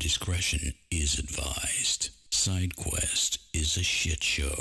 discretion is advised. SideQuest is a shit show.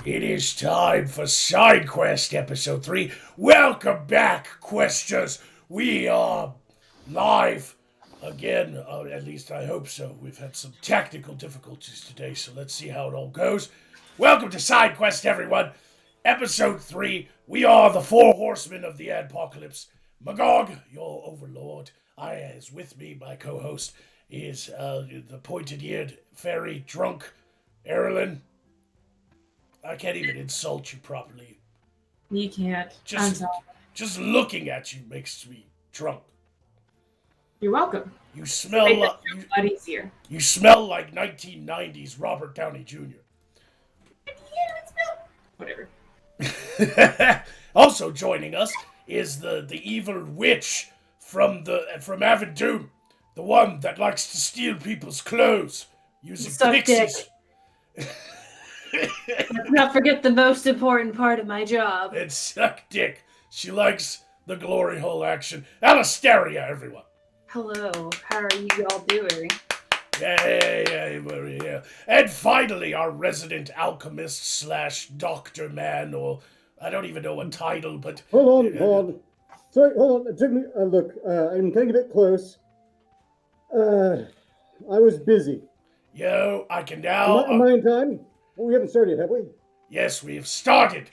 It is time for SideQuest Episode 3. Welcome back, Questers. We are live again, at least I hope so. We've had some technical difficulties today, so let's see how it all goes. Welcome to SideQuest, everyone. Episode 3. We are the Four Horsemen of the Apocalypse. Magog, your overlord, is with me. My co-host is the pointed-eared, fairy, drunk Erilyn. I can't even insult you properly. You can't. I'm sorry. Just looking at you makes me drunk. You're welcome. You smell like easier. You smell like 1990s Robert Downey Jr. Whatever. Also joining us is the evil witch from Avendoom, the one that likes to steal people's clothes using pixies. Let's not forget the most important part of my job. And suck dick. She likes the glory hole action. Alisteria, everyone. Hello. How are you all doing? Yeah. And finally, our resident alchemist / doctor man, or I don't even know what title, but... Hold on. Sorry, hold on. It took me... look, I'm getting a bit close. I was busy. Yo, I can now... Am I in time? Well, we haven't started, have we? Yes, we have started,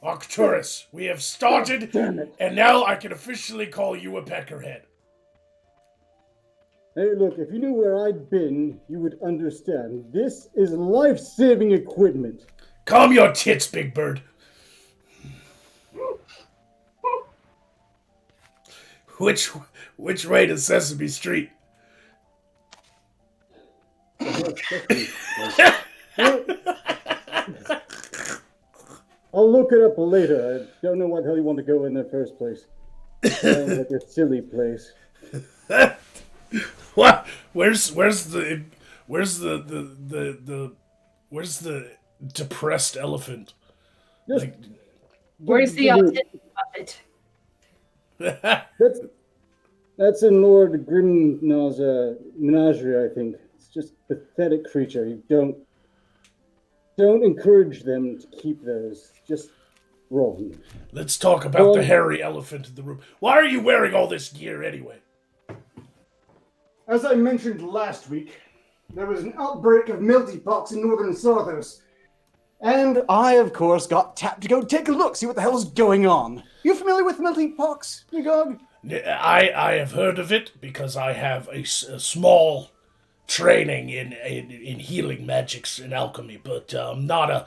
Arcturus. We have started, Damn it. And now I can officially call you a peckerhead. Hey, look, if you knew where I'd been, you would understand. This is life-saving equipment. Calm your tits, Big Bird. Which way to Sesame Street? I'll look it up later. I don't know why the hell you want to go in the first place. Sounds like a silly place. What? Where's the depressed elephant? Just, Where's the autistic puppet? That's in Lord Grimnaw's menagerie, I think. It's just a pathetic creature. You don't encourage them to keep those. Just wrong. Let's talk about the hairy elephant in the room. Why are you wearing all this gear anyway? As I mentioned last week, there was an outbreak of miltypox in northern Sarthos. And I, of course, got tapped to go take a look, see what the hell's going on. You familiar with miltypox, Magog? I have heard of it because I have a small training in healing magics and alchemy, but I'm not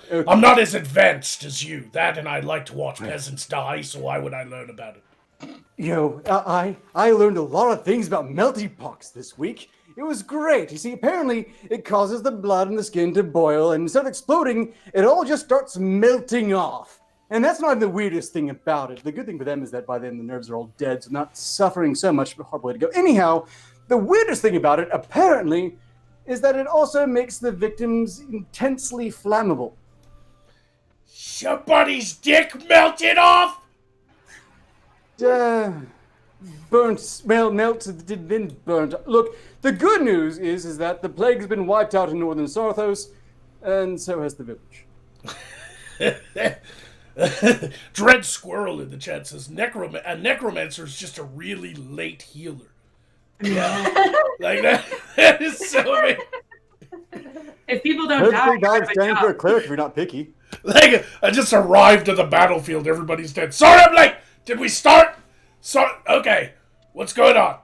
as advanced as you. That, and I like to watch peasants die, so why would I learn about it? Yo, I learned a lot of things about miltypox this week. It was great. You see, apparently it causes the blood in the skin to boil, and instead of exploding, it all just starts melting off. And that's not the weirdest thing about it. The good thing for them is that by then the nerves are all dead, so not suffering so much, but a hard way to go. Anyhow, the weirdest thing about it, apparently, is that it also makes the victims intensely flammable. Somebody's dick melted off? Burnt, smell, melted, then burnt. Look, the good news is that the plague has been wiped out in northern Sarthos, and so has the village. Dread Squirrel in the chat says a necromancer is just a really late healer. Yeah, like that. That is so amazing. If people don't die, Perfectly you have bad a standing for a job. clear if you're not picky. Like I just arrived at the battlefield. Everybody's dead. Sorry, I'm late. Did we start? Okay. What's going on?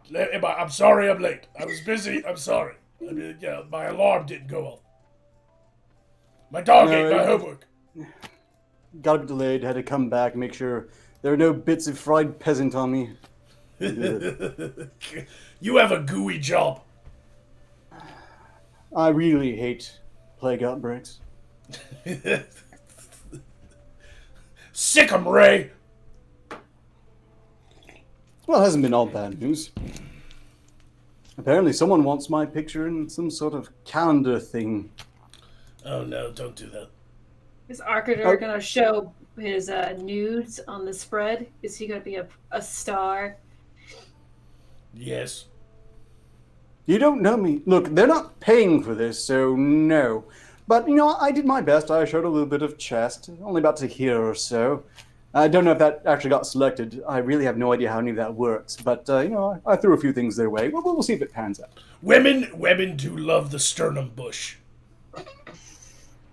I'm sorry, I'm late. I was busy. I'm sorry. I mean, yeah, my alarm didn't go off. My dog ate my homework. Got a bit delayed, had to come back, make sure there are no bits of fried peasant on me. You have a gooey job. I really hate plague outbreaks. Sick 'em, Ray. Well, it hasn't been all bad news. Apparently someone wants my picture in some sort of calendar thing. Oh no, don't do that. Is Arcater gonna show his nudes on the spread? Is he gonna be a star? Yes. You don't know me. Look, they're not paying for this, so no. But, I did my best. I showed a little bit of chest, only about to here or so. I don't know if that actually got selected. I really have no idea how any of that works. But, I threw a few things their way. We'll see if it pans out. Women do love the sternum bush.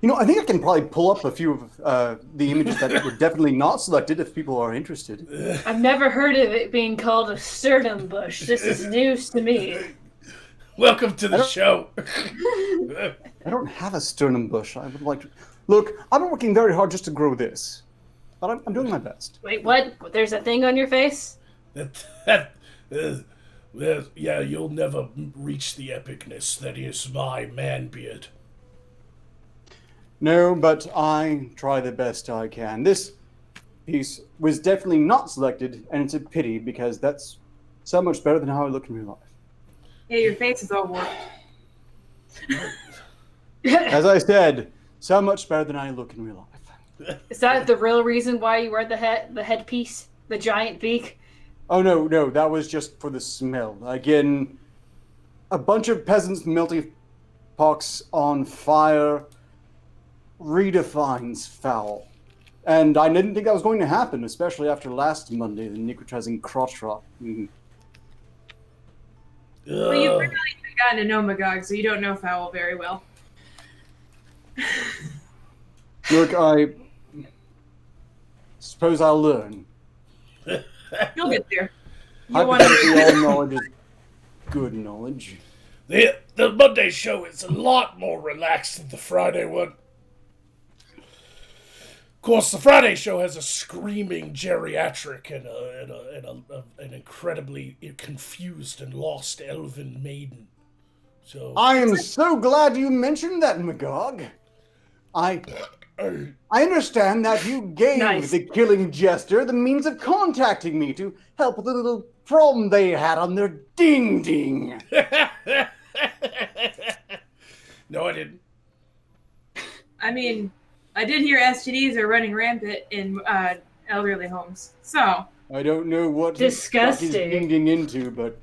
I think I can probably pull up a few of the images that were definitely not selected if people are interested. I've never heard of it being called a sternum bush. This is news to me. Welcome to the show. I don't have a sternum bush. I would like to... Look, I've been working very hard just to grow this. But I'm doing my best. Wait, what? There's a thing on your face? Yeah, you'll never reach the epicness that is my man beard. No, but I try the best I can. This piece was definitely not selected, and it's a pity because that's so much better than how I look in real life. Yeah, your face is all warped. As I said, so much better than I look in real life. Is that the real reason why you wear the headpiece? The giant beak? Oh, no, that was just for the smell. Again, a bunch of peasants' melty pox on fire redefines foul. And I didn't think that was going to happen, especially after last Monday, the necrotizing crotch rot. Well, you've really gotten to know Magog, so you don't know Fowl very well. Look, I suppose I'll learn. You'll get there. Hypothetically, all knowledge is good knowledge. The Monday show is a lot more relaxed than the Friday one. Of course, the Friday show has a screaming geriatric and an incredibly confused and lost elven maiden. So I am so glad you mentioned that, Magog. I understand that you gave the Killing Jester the means of contacting me to help with the little problem they had on their ding-ding. No, I didn't. I mean, I did hear STDs are running rampant in elderly homes. So I don't know what Disgusting. he's ding-ding into, but...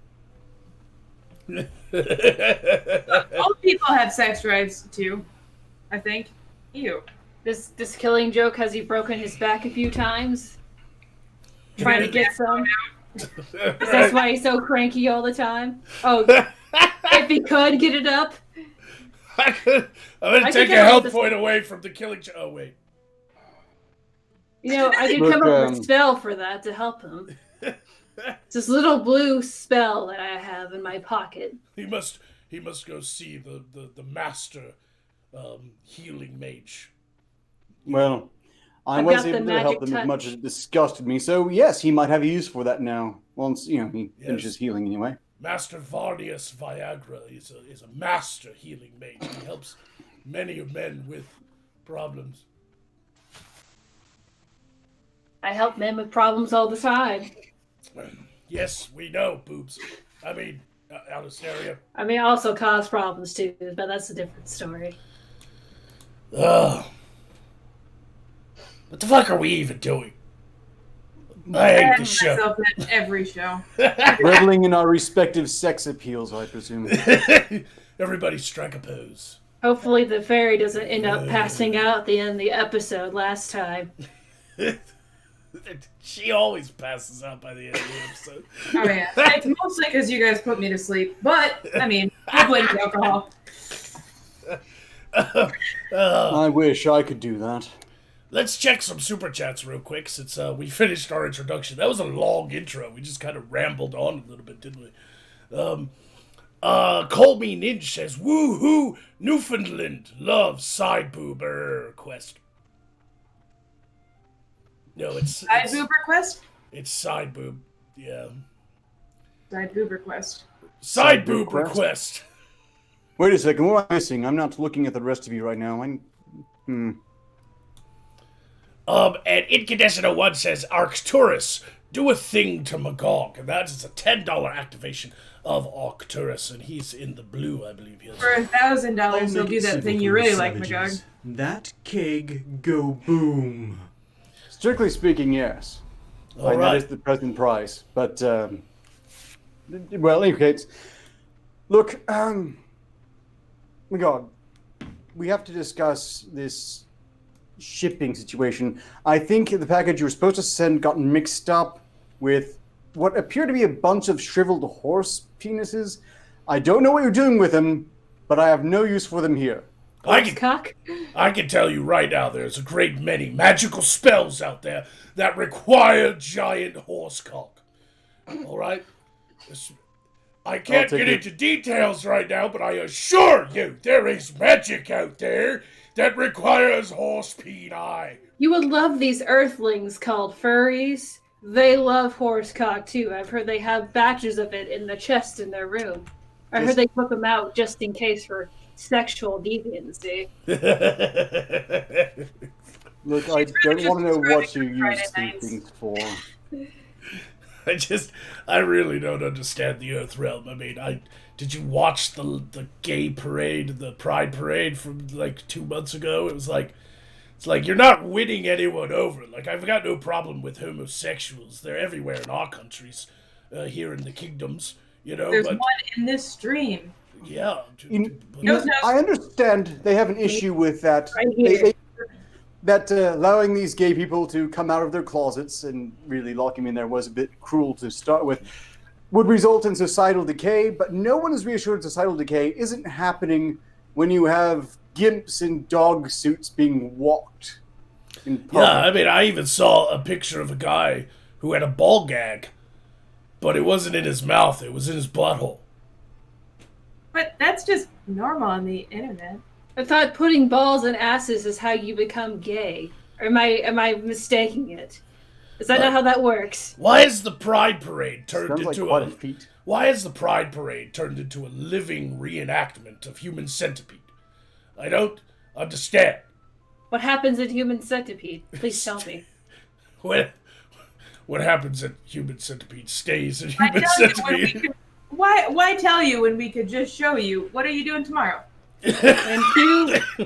old people have sex drives too, I think. Ew. This killing joke, has he broken his back a few times? Trying to get some? Is that why he's so cranky all the time? Oh, if he could get it up. I'm gonna I take think a I help wrote point away from the killing. Oh wait. I could Look, come up with a spell for that to help him. It's this little blue spell that I have in my pocket. He must go see the master healing mage. Well, I I've was got the able to help magic them as touch. much as it disgusted me, so yes, he might have a use for that now. Once, he finishes healing anyway. Master Varnius Viagra is a master healing mage. He helps many men with problems. I help men with problems all the time. Yes, we know, boobs. I mean, Alistaria. I mean, I also cause problems too, but that's a different story. Ugh. What the fuck are we even doing? I hate have this show. myself at every show. Reveling in our respective sex appeals, I presume. Everybody strike a pose. Hopefully the fairy doesn't end up passing out at the end of the episode last time. She always passes out by the end of the episode. Oh yeah, it's mostly because you guys put me to sleep. But I mean, I blame the alcohol. I wish I could do that. Let's check some super chats real quick since we finished our introduction. That was a long intro. We just kind of rambled on a little bit, didn't we? Colby Ninja says, "Woohoo! Newfoundland loves side boober quest." No, it's Side boob request. It's side boob. Yeah, Side boob request. side boob request. Wait a second, what am I missing? I'm not looking at the rest of you right now. And Incandescent01 says, Arcturus, do a thing to Magog. And that is a $10 activation of Arcturus. And he's in the blue, I believe he is. For $1,000, they'll do that thing you really like, Magog. That keg go boom. Strictly speaking, yes. All That right. is the present price. But, well, in any case, look, my God, we have to discuss this shipping situation. I think the package you were supposed to send got mixed up with what appear to be a bunch of shriveled horse penises. I don't know what you're doing with them, but I have no use for them here. Cock? I can tell you right now, there's a great many magical spells out there that require giant horse cock. All right? I can't take get it. into details right now, but I assure you there is magic out there that requires horse peni. You would love these earthlings called furries. They love horse cock too. I've heard they have batches of it in the chest in their room. I heard they put them out just in case for sexual deviancy. Look, I don't want to know what you use these things for. I really don't understand the Earth Realm. I mean, did you watch the gay parade, the Pride parade from like 2 months ago? It's like you're not winning anyone over. Like, I've got no problem with homosexuals. They're everywhere in our countries, here in the kingdoms, you know. There's but one in this stream. yeah, I understand they have an issue with that. Right here. That allowing these gay people to come out of their closets and really locking them in there was a bit cruel to start with, would result in societal decay, but no one is reassured societal decay isn't happening when you have gimps in dog suits being walked in public. yeah. I mean, I even saw a picture of a guy who had a ball gag, but it wasn't in his mouth; it was in his butthole. But that's just normal on the internet. I thought putting balls in asses is how you become gay. Or am I mistaking it? Is that not how that works? Why is the Pride Parade turned Sounds like into quite a feat. Why is the Pride Parade turned into a living reenactment of Human Centipede? I don't understand. What happens in Human Centipede? Please tell me. What happens at Human Centipede stays in Why Human tell you when we Centipede. could- Why tell you when we could just show you? What are you doing tomorrow?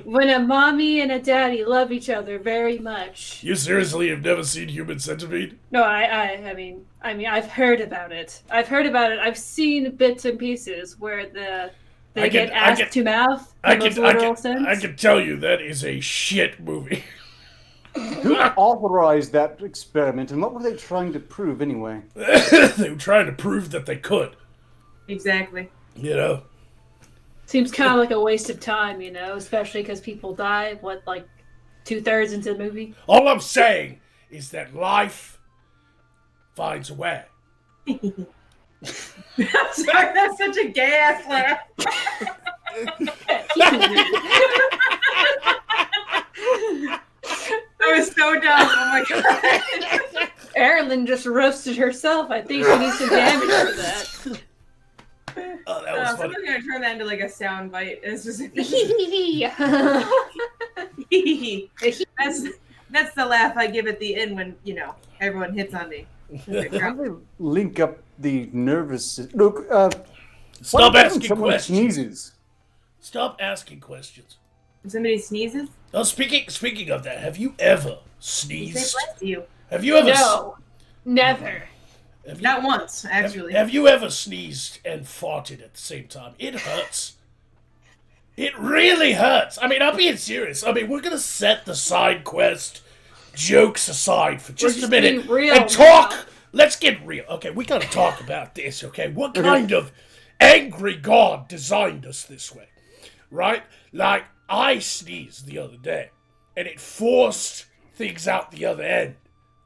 When a mommy and a daddy love each other very much. You seriously have never seen Human Centipede? No, I mean, I've heard about it. I've seen bits and pieces where they get ass to mouth in the most literal sense. I can tell you that is a shit movie. Who authorized that experiment, and what were they trying to prove anyway? They were trying to prove that they could, Exactly. you know? Seems kind of like a waste of time, you know, especially because people die, like 2/3 into the movie? All I'm saying is that life finds a way. I'm sorry, that's such a gay ass laugh. That was so dumb. Oh my god. Erilyn just roasted herself. I think she needs some damage for that. Oh, that was funny. Someone's gonna turn that into like a sound bite. It's just that's the laugh I give at the end when, you know, everyone hits on me. How do they link up the nervous system? Look, Stop what if asking someone questions. sneezes? Stop asking questions. If somebody sneezes, Now, speaking of that, have you ever He said sneezed? bless you. Have you ever? No, never. Have you, Not once, actually. have you ever sneezed and farted at the same time? It hurts. It really hurts. I mean, I'm being serious. I mean, we're gonna set the side quest jokes aside for just a just minute being real and talk. now. Let's get real. Okay, we gotta talk about this. Okay, what kind of angry god designed us this way? Right? Like, I sneezed the other day, and it forced things out the other end.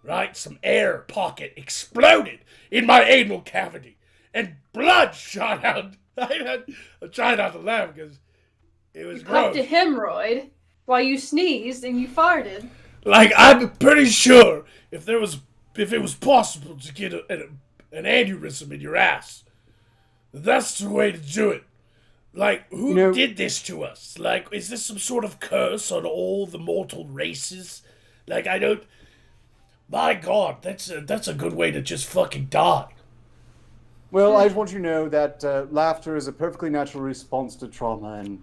Right? Some air pocket exploded in my anal cavity, and blood shot out. I'm trying not to laugh because it was You gross. popped a hemorrhoid while you sneezed and you farted. Like, I'm pretty sure if it was possible to get an aneurysm in your ass, that's the way to do it. Like, who did this to us? Like, is this some sort of curse on all the mortal races? Like, I don't. My God, that's a good way to just fucking die. Well, I just want you to know that laughter is a perfectly natural response to trauma, and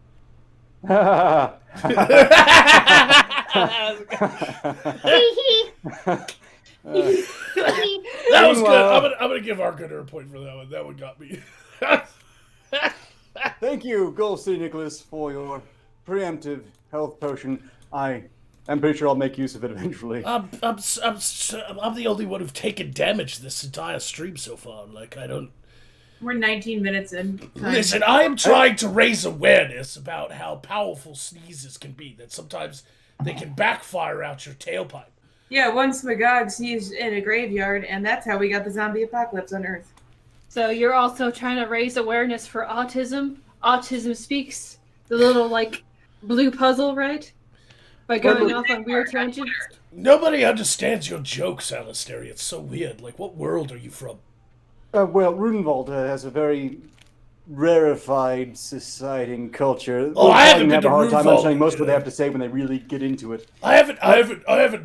That was good. I'm gonna give Arcutter a point for that one. That one got me. Thank you, Gold City Nicholas, for your preemptive health potion. I'm pretty sure I'll make use of it eventually. I'm the only one who've taken damage this entire stream so far. Like, I don't. We're 19 minutes in. Listen, I am trying to raise awareness about how powerful sneezes can be. That sometimes they can backfire out your tailpipe. Yeah, once Magog sneezed in a graveyard, and that's how we got the zombie apocalypse on Earth. So you're also trying to raise awareness for autism. Autism Speaks, the little like blue puzzle, right? By going off on weird tangents. Nobody understands your jokes, Alistair. It's so weird. Like, what world are you from? Well, Rudenwald has a very rarefied society and culture. Oh, I haven't been have to a hard time Rudenwald. understanding most of what they have to say when they really get into it. I haven't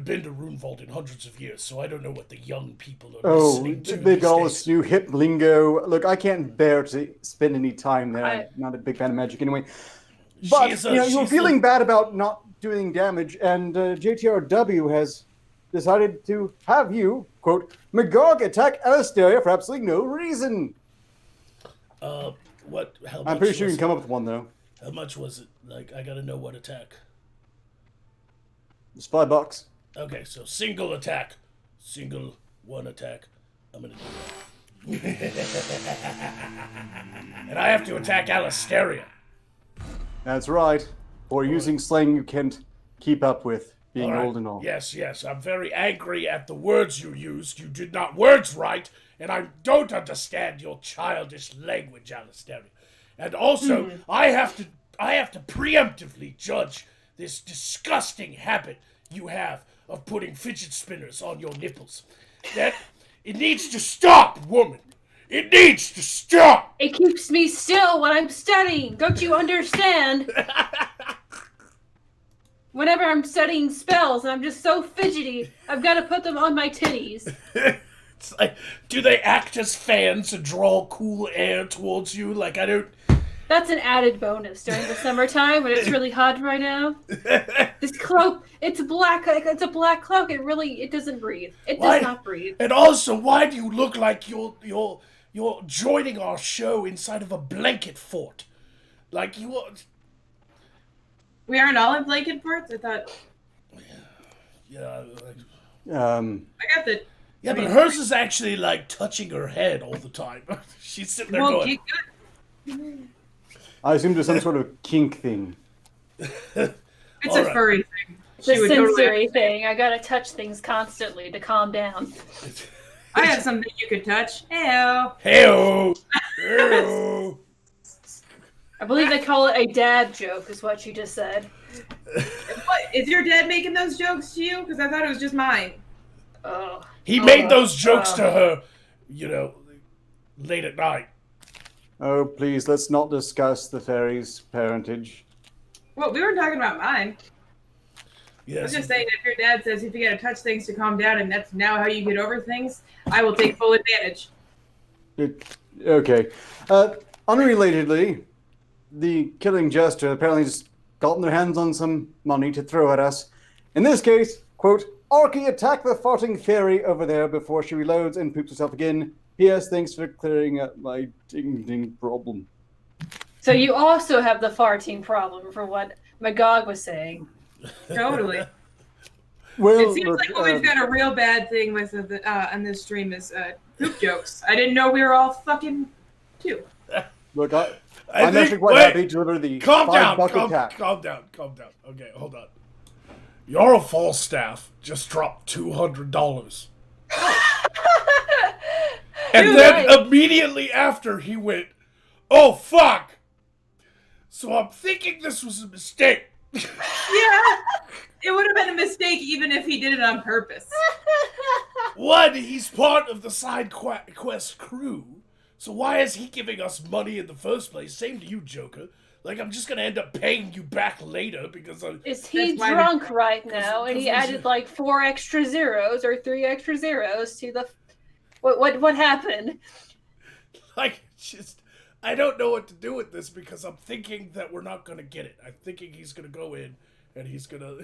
been to Runevault in hundreds of years, so I don't know what the young people are Oh, listening to. they've these got all days. this new hip lingo. Look, I can't bear to spend any time there. I- I'm not a big fan of magic anyway. But She's you're feeling bad about not doing damage, and JTRW has decided to have you, quote, Magog attack Alistair for absolutely no reason. What? How much I'm pretty sure you was can come up with one, though. it? How much was it? Like, I gotta know what attack. It's $5. Okay, so single attack. One attack. I'm gonna do that. And I have to attack Alisteria. That's right. Or using slang you can't keep up with, being All right. old and all. Yes, I'm very angry at the words you used. You did not words right, and I don't understand your childish language, Alistair. And also, I have to preemptively judge this disgusting habit you have of putting fidget spinners on your nipples. That it needs to stop, woman. It needs to stop. It keeps me still when I'm studying. Don't you understand? Whenever I'm studying spells and I'm just so fidgety, I've got to put them on my titties. It's like, do they act as fans and draw cool air towards you? Like, I don't. That's an added bonus during the summertime when it's really hot right now. This cloak, it's black. It's a black cloak. It doesn't breathe. It does not breathe. And also, why do you look like you're joining our show inside of a blanket fort? Like you are. We aren't all in blanket forts? I thought. Yeah. Like, I got the. yeah, but hers is actually like touching her head all the time. She's sitting there Well, going. good. I assume there's some sort of kink thing. It's All a right. furry thing. The She would totally- sensory thing. I gotta touch things constantly to calm down. I have something you could touch. Heyo. Hey-o! Hey-o! I believe they call it a dad joke, is what you just said. What? Is your dad making those jokes to you? Because I thought it was just mine. Oh. He made those jokes to her, late at night. Oh, please, let's not discuss the fairy's parentage. Well, we were talking about mine. I Yes. was just saying that if your dad says if you gotta touch things to calm down and that's now how you get over things, I will take full advantage. Okay. Unrelatedly, the Killing Jester apparently just gotten their hands on some money to throw at us. In this case, quote, Arky, attack the farting fairy over there before she reloads and poops herself again. P.S. Thanks for clearing up my ding-ding problem. So you also have the farting problem, for what Magog was saying. Totally. Well, It seems look, like what we've got a real bad thing with on this stream is poop jokes. I didn't know we were all fucking too. look, I'm think- actually quite wait, happy to deliver the Calm down, $5 calm attack. down. Okay, hold on. Jarl Falstaff just dropped $200. And Dude, then right. immediately after he went, oh fuck! So I'm thinking this was a mistake. Yeah, it would have been a mistake even if he did it on purpose. One, he's part of the side quest crew. So why is he giving us money in the first place? Same to you, Joker. Like, I'm just gonna end up paying you back later because I... Is he That's why drunk right now? And he because added like 4 extra zeros or 3 extra zeros to the. What happened? Like, just... I don't know what to do with this because I'm thinking that we're not gonna get it. I'm thinking he's gonna go in and he's gonna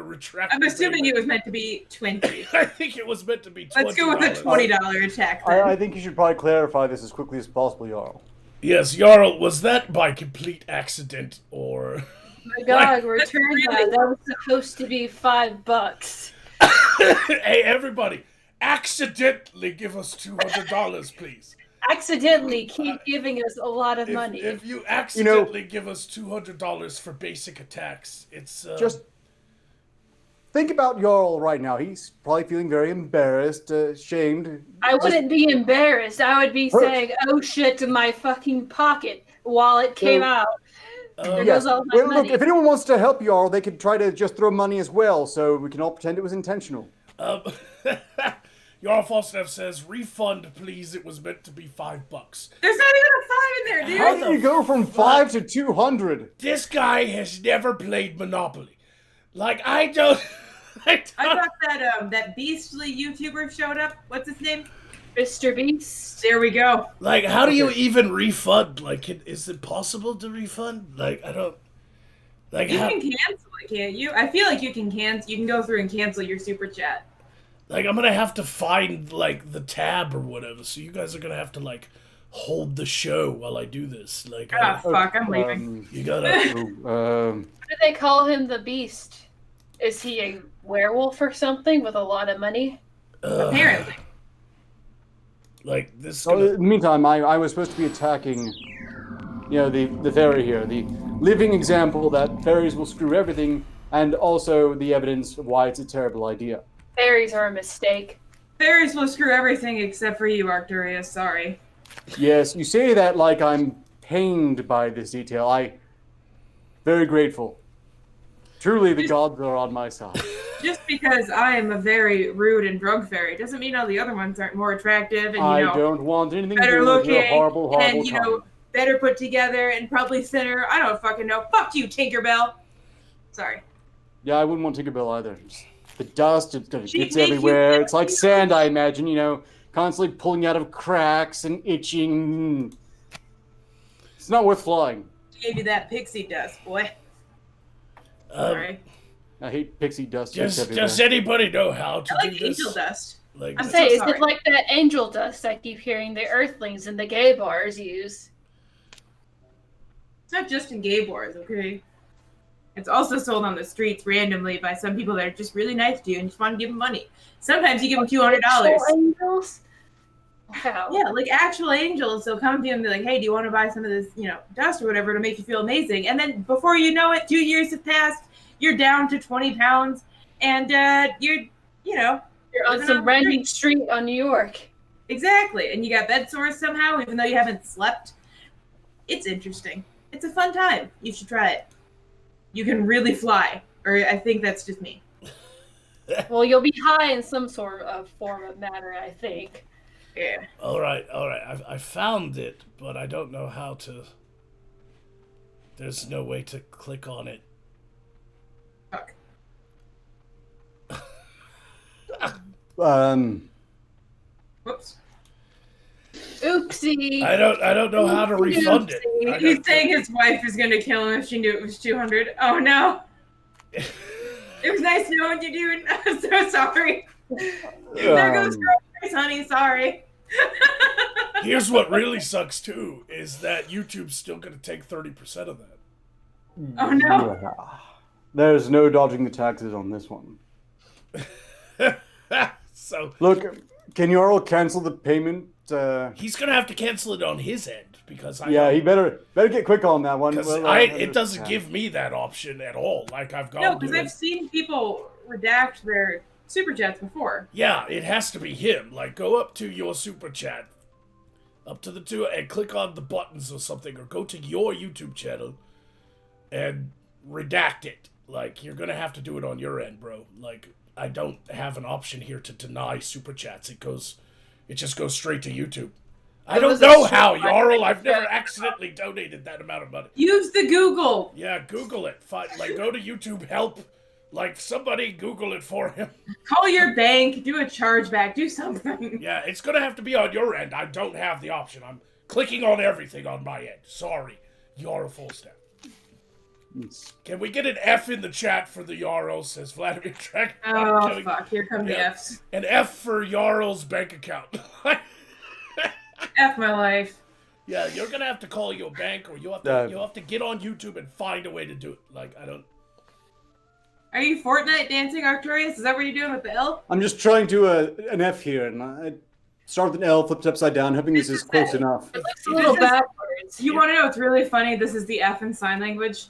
retract. I'm the assuming payment. it was meant to be 20. I think it was meant to be $20. Let's go with a $20 attack then. I think you should probably clarify this as quickly as possible, Jarl. Yes, Jarl, was that by complete accident or... Magog, return really- that. That was supposed to be $5. Hey, everybody, accidentally give us $200, please. Accidentally keep giving us a lot of money. If you accidentally give us $200 for basic attacks, it's... Just think about Jarl right now. He's probably feeling very embarrassed, ashamed. I wouldn't be embarrassed. I would be saying, "Oh shit!" to my fucking pocket while it came out. There Yes. goes all my Well, look, money. if anyone wants to help Jarl, they could try to just throw money as well, so we can all pretend it was intentional. Jarl Falstaff says, refund, please, it was meant to be $5. There's not even a 5 in there, dude. How did you go from 5 to 200? This guy has never played Monopoly. Like, I don't... I thought that that beastly YouTuber showed up. What's his name? Mr. Beast. There we go. Like, how do you even refund? Like, is it possible to refund? Like, I don't... Like, You how... can cancel it, can't you? I feel like you can cancel. You can go through and cancel your super chat. Like, I'm gonna have to find, like, the tab or whatever, so you guys are gonna have to, like, hold the show while I do this. Like, Ah, fuck, I'm leaving. you gotta... What do they call him? The Beast. Is he a werewolf or something with a lot of money? Apparently. Like, this... So, in the meantime, I was supposed to be attacking, the fairy here, the living example that fairies will screw everything, and also the evidence of why it's a terrible idea. Fairies are a mistake. Fairies will screw everything except for you, Arcturus. Sorry. Yes, you say that like I'm pained by this detail. Very grateful. Truly, the gods are on my side. Just because I am a very rude and drug fairy doesn't mean all the other ones aren't more attractive and, I don't want anything to better do with your looking horrible, horrible and, time. better put together and probably thinner. I don't fucking know. Fuck you, Tinkerbell. Sorry. Yeah, I wouldn't want Tinkerbell either. The dust, it She'd gets make you everywhere. feel It's like sand, I imagine, constantly pulling out of cracks and itching. It's not worth flying. Gave you that pixie dust, boy. Sorry. I hate pixie dust. Does anybody know how to I like do this? angel dust. Like, I'm Say, so is sorry. it like that angel dust I keep hearing the Earthlings and the gay bars use? It's not just in gay bars, okay? It's also sold on the streets randomly by some people that are just really nice to you and just want to give them money. Sometimes you give them $200. Actual angels? Wow. Yeah, like actual angels. They'll come to you and be like, hey, do you want to buy some of this, dust or whatever to make you feel amazing? And then before you know it, 2 years have passed, you're down to 20 pounds, and you're You're on living some the random street. street on New York. Exactly. And you got bed sores somehow, even though you haven't slept. It's interesting. It's a fun time. You should try it. You can really fly. Or I think that's just me. Well, you'll be high in some sort of form of matter, I think. Yeah. all right. I found it, but I don't know how to... There's no way to click on it. Fuck. Whoops. Oopsie. I don't know how to refund it. I He's got- saying his wife is going to kill him if she knew it was 200. Oh, no. It was nice knowing you, dude. I'm so sorry. There goes Chris, honey. Sorry. Here's what really sucks too, is that YouTube's still gonna take 30% of that. Oh no. Yeah. There's no dodging the taxes on this one. So Look, can Jarl cancel the payment? he's gonna have to cancel it on his end because He better get quick on that one. because Well, it doesn't give me that option at all. Like I've gone No, to because I've seen people redact their super chats before. Yeah, it has to be him. Like, go up to your super chat, up to the two, and click on the buttons or something, or go to your YouTube channel and redact it. Like, you're gonna have to do it on your end, bro. Like, I don't have an option here to deny super chats. It just goes straight to YouTube. I don't know how, Jarl. I've never accidentally donated that amount of money. Use the Google. Yeah, Google it. Like, go to YouTube Help. Like, somebody Google it for him. Call your bank. Do a chargeback. Do something. Yeah, it's gonna have to be on your end. I don't have the option. I'm clicking on everything on my end. Sorry, Jarl Fullstaff. Can we get an F in the chat for the Jarl, says Vladimir Trek. Oh, fuck. Here come the Yeah. Fs. An F for Jarl's bank account. F my life. Yeah, you're gonna have to call your bank, or you'll have to get on YouTube and find a way to do it. Like, I don't... Are you Fortnite dancing, Arcturus? Is that what you're doing with the L? I'm just trying to an F here, and I start with an L, flipped upside down, hoping this is close enough. It looks a little backwards. You want to know what's really funny? This is the F in sign language.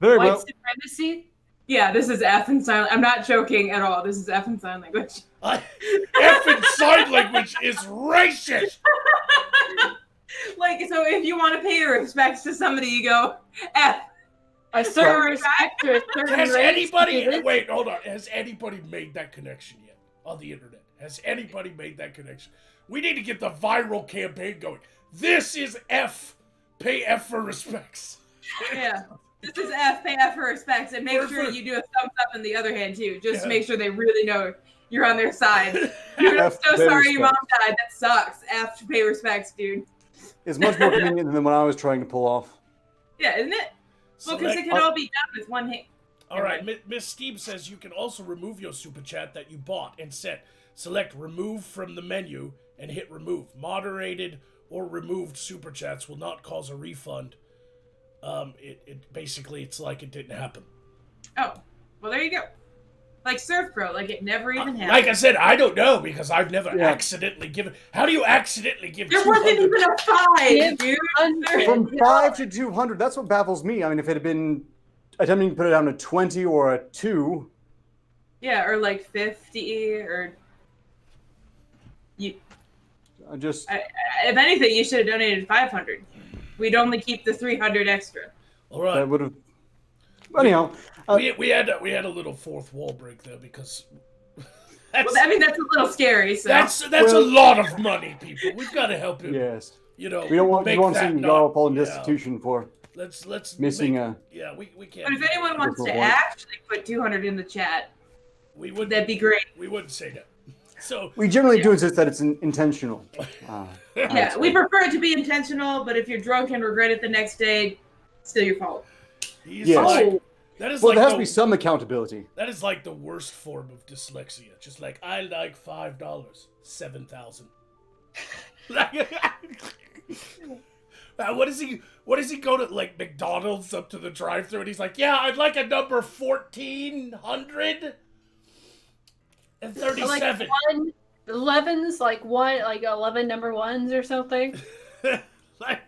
Very White well. supremacy? Yeah, this is F in sign. I'm not joking at all. This is F in sign language. F in sign language is racist! Like, so if you want to pay your respects to somebody, you go F. A certain respect to a certain Has race. anybody... Wait, hold on. Has anybody made that connection yet on the internet? Has anybody made that connection? We need to get the viral campaign going. This is F. Pay F for respects. Yeah. This is F. Pay F for respects. And make sure you do a thumbs up in the other hand, too. Just to make sure they really know you're on their side. Dude, I'm F, so pay sorry your mom respects. died. That sucks. F to pay respects, dude. It's much more convenient than what I was trying to pull off. Yeah, isn't it? Well, because it Select- can all be done with one hand. All right, Miss Steve says you can also remove your super chat that you bought and set. Select remove from the menu and hit remove. Moderated or removed super chats will not cause a refund. It basically, it's like it didn't happen. Oh, well, there you go. Like Surf Pro, like it never even happened. Like I said, I don't know because I've never Yeah. accidentally given. How do you accidentally give? There wasn't 200? even a 5, dude. From 5 to 200, that's what baffles me. I mean, if it had been attempting to put it down to 20 or a 2, Yeah, or like 50, or you. I just... If anything, you should have donated 500. We'd only keep the 300 extra. All right. That would have... Anyhow, We had a little fourth wall break there because that's Well, I mean, that's a little scary. So that's a Well- lot of money, people. We've got to help him. yes. You know, We don't want make to that see not- Jarl fall in yeah. destitution for Let's missing make, a... Yeah, we can't. But if do that. anyone wants to Different one. actually put 200 in the chat, we would that'd be great. We wouldn't say that. So We generally do insist that it's intentional. Yeah, we prefer it to be intentional, but if you're drunk and regret it the next day, it's still your fault. he's Yes. like that is Well, like there has the, to be some accountability. that is like the worst form of dyslexia. Just like I like $5, 7,000. What does he go to, like McDonald's up to the drive-thru and he's like, yeah, I'd like a number 1,437. 11's like 11 number ones or something. Like,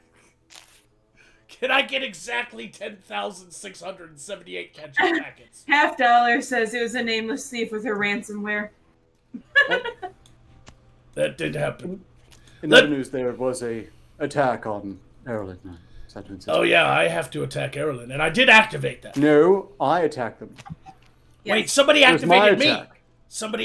can I get exactly 10,678 ketchup packets? $50 says it was a nameless thief with her ransomware. That did happen. In other news, there was a attack on Erlen. Oh yeah, I have to attack Erlen, and I did activate that. No, I attacked them. Wait, somebody It was my activated me. attack. Somebody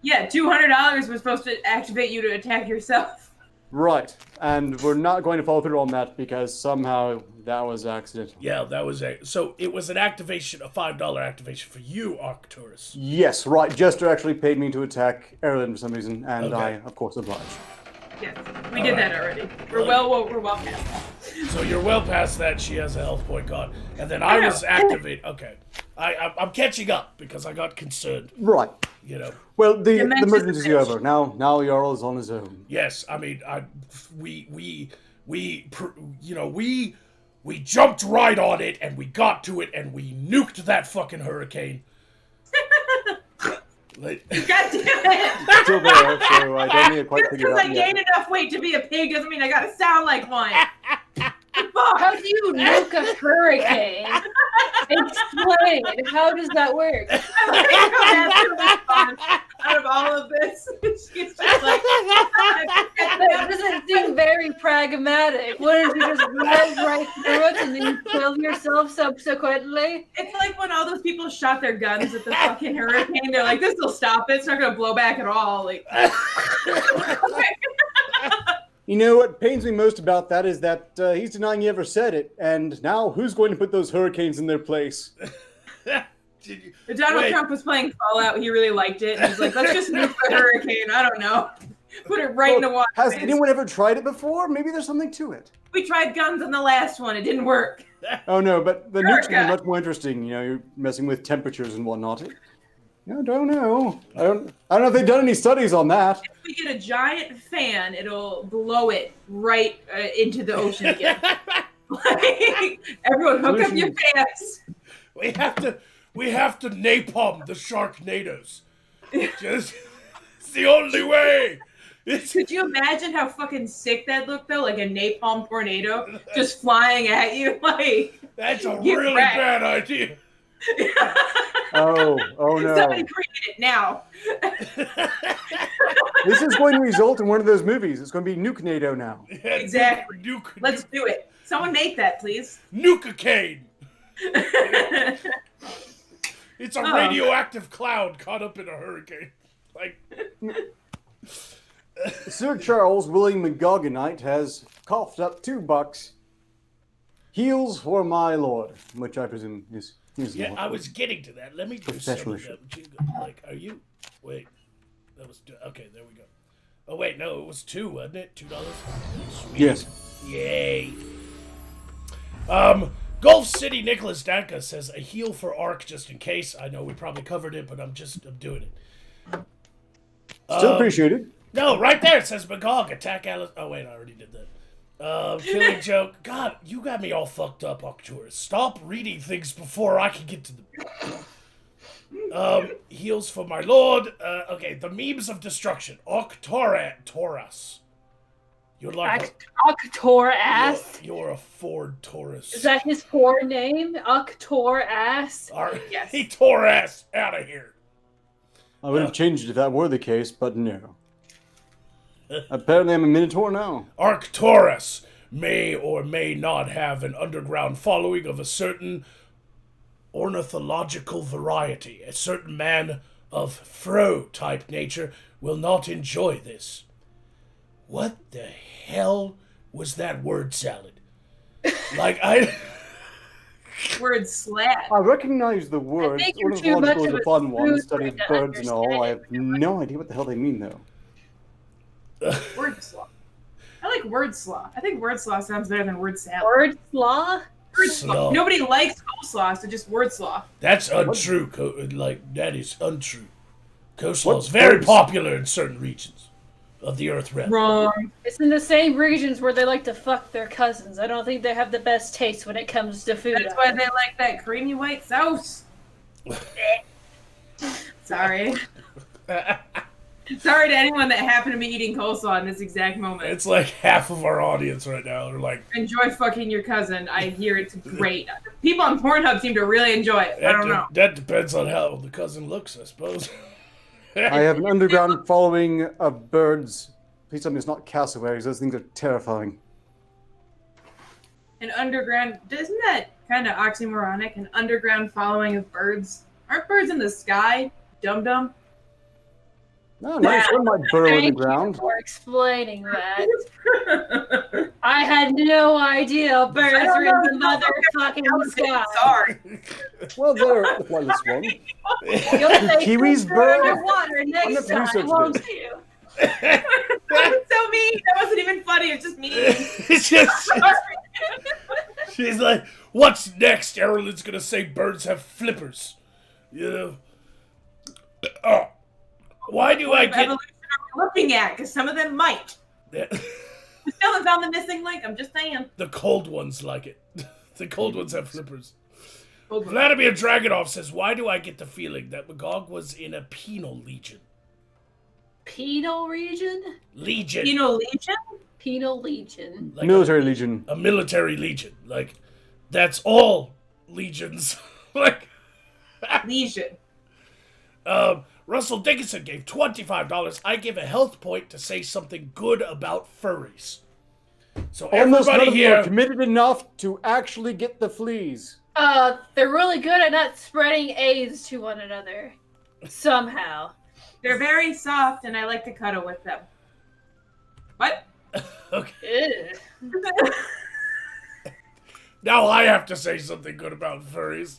Yeah, $200 was supposed to activate you to attack yourself. Right, and we're not going to follow through on that because somehow that was accidental. Yeah, that was so it was an activation, a $5 activation for you, Arcturus. Yes, right. Jester actually paid me to attack Erlen for some reason, and Okay. I, of course, obliged. Yes, we did that already. We're well past that. So you're well past that. She has a health point gone, and then I was activate. Okay, I'm catching up because I got concerned. Right. You know. Well, the Dimensions emergency of is over. Now Jarl's on his own. Yes, I mean, we jumped right on it and we got to it and we nuked that fucking hurricane. Like, God damn it! Still there, so I don't need to quite Just figure it because I out yet. gained enough weight to be a pig doesn't mean I gotta sound like one. How do you nuke a hurricane? Explain. How does that work? I like how that's the response out of all of this. She's just like, That doesn't seem very pragmatic. Wouldn't you just drive right through it and then you kill yourself subsequently? it's like when all those people shot their guns at the fucking hurricane. They're like, this will stop it. It's not gonna blow back at all. Like, You know what pains me most about that is that he's denying he ever said it, and now who's going to put those hurricanes in their place? did you, if Donald wait, Trump was playing Fallout, he really liked it. And he's like, let's just nuke the hurricane. I don't know. Put it right in the water. Has anyone ever tried it before? Maybe there's something to it. We tried guns on the last one. It didn't work. Oh no, but the nukes America. are much more interesting. You know, you're messing with temperatures and whatnot. I don't know. I don't know if they've done any studies on that. If we get a giant fan, it'll blow it right into the ocean again. Like, everyone hook up your fans. we have to napalm the Sharknadoes. Just it's the only way. Could you imagine how fucking sick that looked though? Like a napalm tornado just flying at you. Like, That's a Get really wrecked. bad idea. Oh somebody no. create it now. This is going to result in one of those movies. It's going to be Nuke-NATO now. Exactly. Let's do it. Someone make that, please. Nuke-a-cane. It's a Oh. radioactive cloud caught up in a hurricane. Like, Sir Charles William McGogganite has coughed up $2. Heels for my lord, which I presume is his yeah, lord. I was getting to that. Let me do Professional some of shit. that. Like, are you? Wait, that was okay. There we go. Oh wait, no, it was $2, wasn't it? $2. Sweet. Yes. Yay. Gulf City Nicholas Danka says a heel for Ark just in case. I know we probably covered it, but I'm doing it. Still appreciated. No, right there it says Magog attack Alice. Oh wait, I already did that. Killing joke. God, you got me all fucked up, Octurus. Stop reading things before I can get to them. Heals for my lord. Okay, the memes of destruction. Taurus. You're like Octor ass. You're a Ford Taurus. Is that his poor name? Octor ass. Yes. He tore ass out of here. I would have changed it if that were the case, but no. Apparently I'm a Minotaur now. Arcturus may or may not have an underground following of a certain ornithological variety. A certain man of Fro-type nature will not enjoy this. What the hell was that word salad? Like, Word slap. I recognize the word. think you're too much Ornithological is of a a fun one. food Study of to birds and all. I have understand. no idea what the hell they mean though. Word slaw. I like word slaw. I think word slaw sounds better than word salad. Word slaw? Word slaw. Slaw. Nobody likes coleslaw, so just word slaw. that's untrue. That is untrue. Coleslaw What is very birds- popular in certain regions of the Earth realm. Wrong. It's in the same regions where they like to fuck their cousins. I don't think they have the best taste when it comes to food. That's why they like that creamy white sauce. Sorry. Sorry to anyone that happened to be eating coleslaw in this exact moment. It's like half of our audience right now are like, Enjoy fucking your cousin. I hear it's great. People on Pornhub seem to really enjoy it. I don't know. That depends on how the cousin looks, I suppose. I have an underground following of birds. Please tell me it's not cassowaries. Those things are terrifying. An underground, isn't that kind of oxymoronic? An underground following of birds? Aren't birds in the sky? Dum dum. No, no, some might burrow in the Thank ground. you for explaining that. I had no idea birds don't were in the know. motherfucking sky. Sorry. Well, they're the flightless one. You'll say Kiwis birds are bird. underwater next I'm gonna time, research won't this. you? That was so mean. That wasn't even funny. It's just mean. It's just, Sorry. She's like, what's next? Erlen's gonna say birds have flippers. You know? Oh. Why do I What get... evolution are we looking at? Because some of them might. We still haven't found the missing link. I'm just saying. The cold ones like it. The cold ones have flippers. Hold on. Vladimir Dragonov says, why do I get the feeling that Magog was in a penal legion? Penal region? Legion. Penal Legion? Penal legion. Like Military legion. a military legion. Like, that's all legions. Like, Legion. Russell Dickinson gave $25. I give a health point to say something good about furries. So Almost none everybody of you are here... committed enough to actually get the fleas. They're really good at not spreading AIDS to one another. Somehow. They're very soft, and I like to cuddle with them. What? Okay. Ew. Now I have to say something good about furries.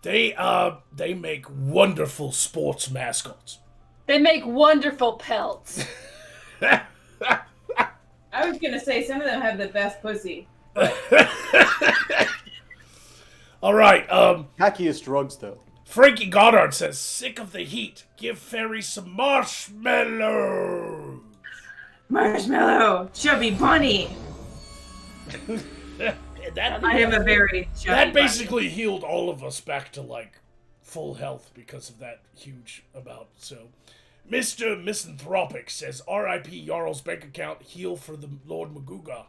They make wonderful sports mascots. They make wonderful pelts. I was gonna say some of them have the best pussy. All right. Hackiest drugs, though. Frankie Goddard says, "Sick of the heat. Give fairies some marshmallow." Marshmallow, chubby bunny. I am a very chubby That basically healed all of us back to like full health because of that huge amount. So, Mr. Misanthropic says, "R.I.P. Jarl's bank account. Heal for the Lord Maguga."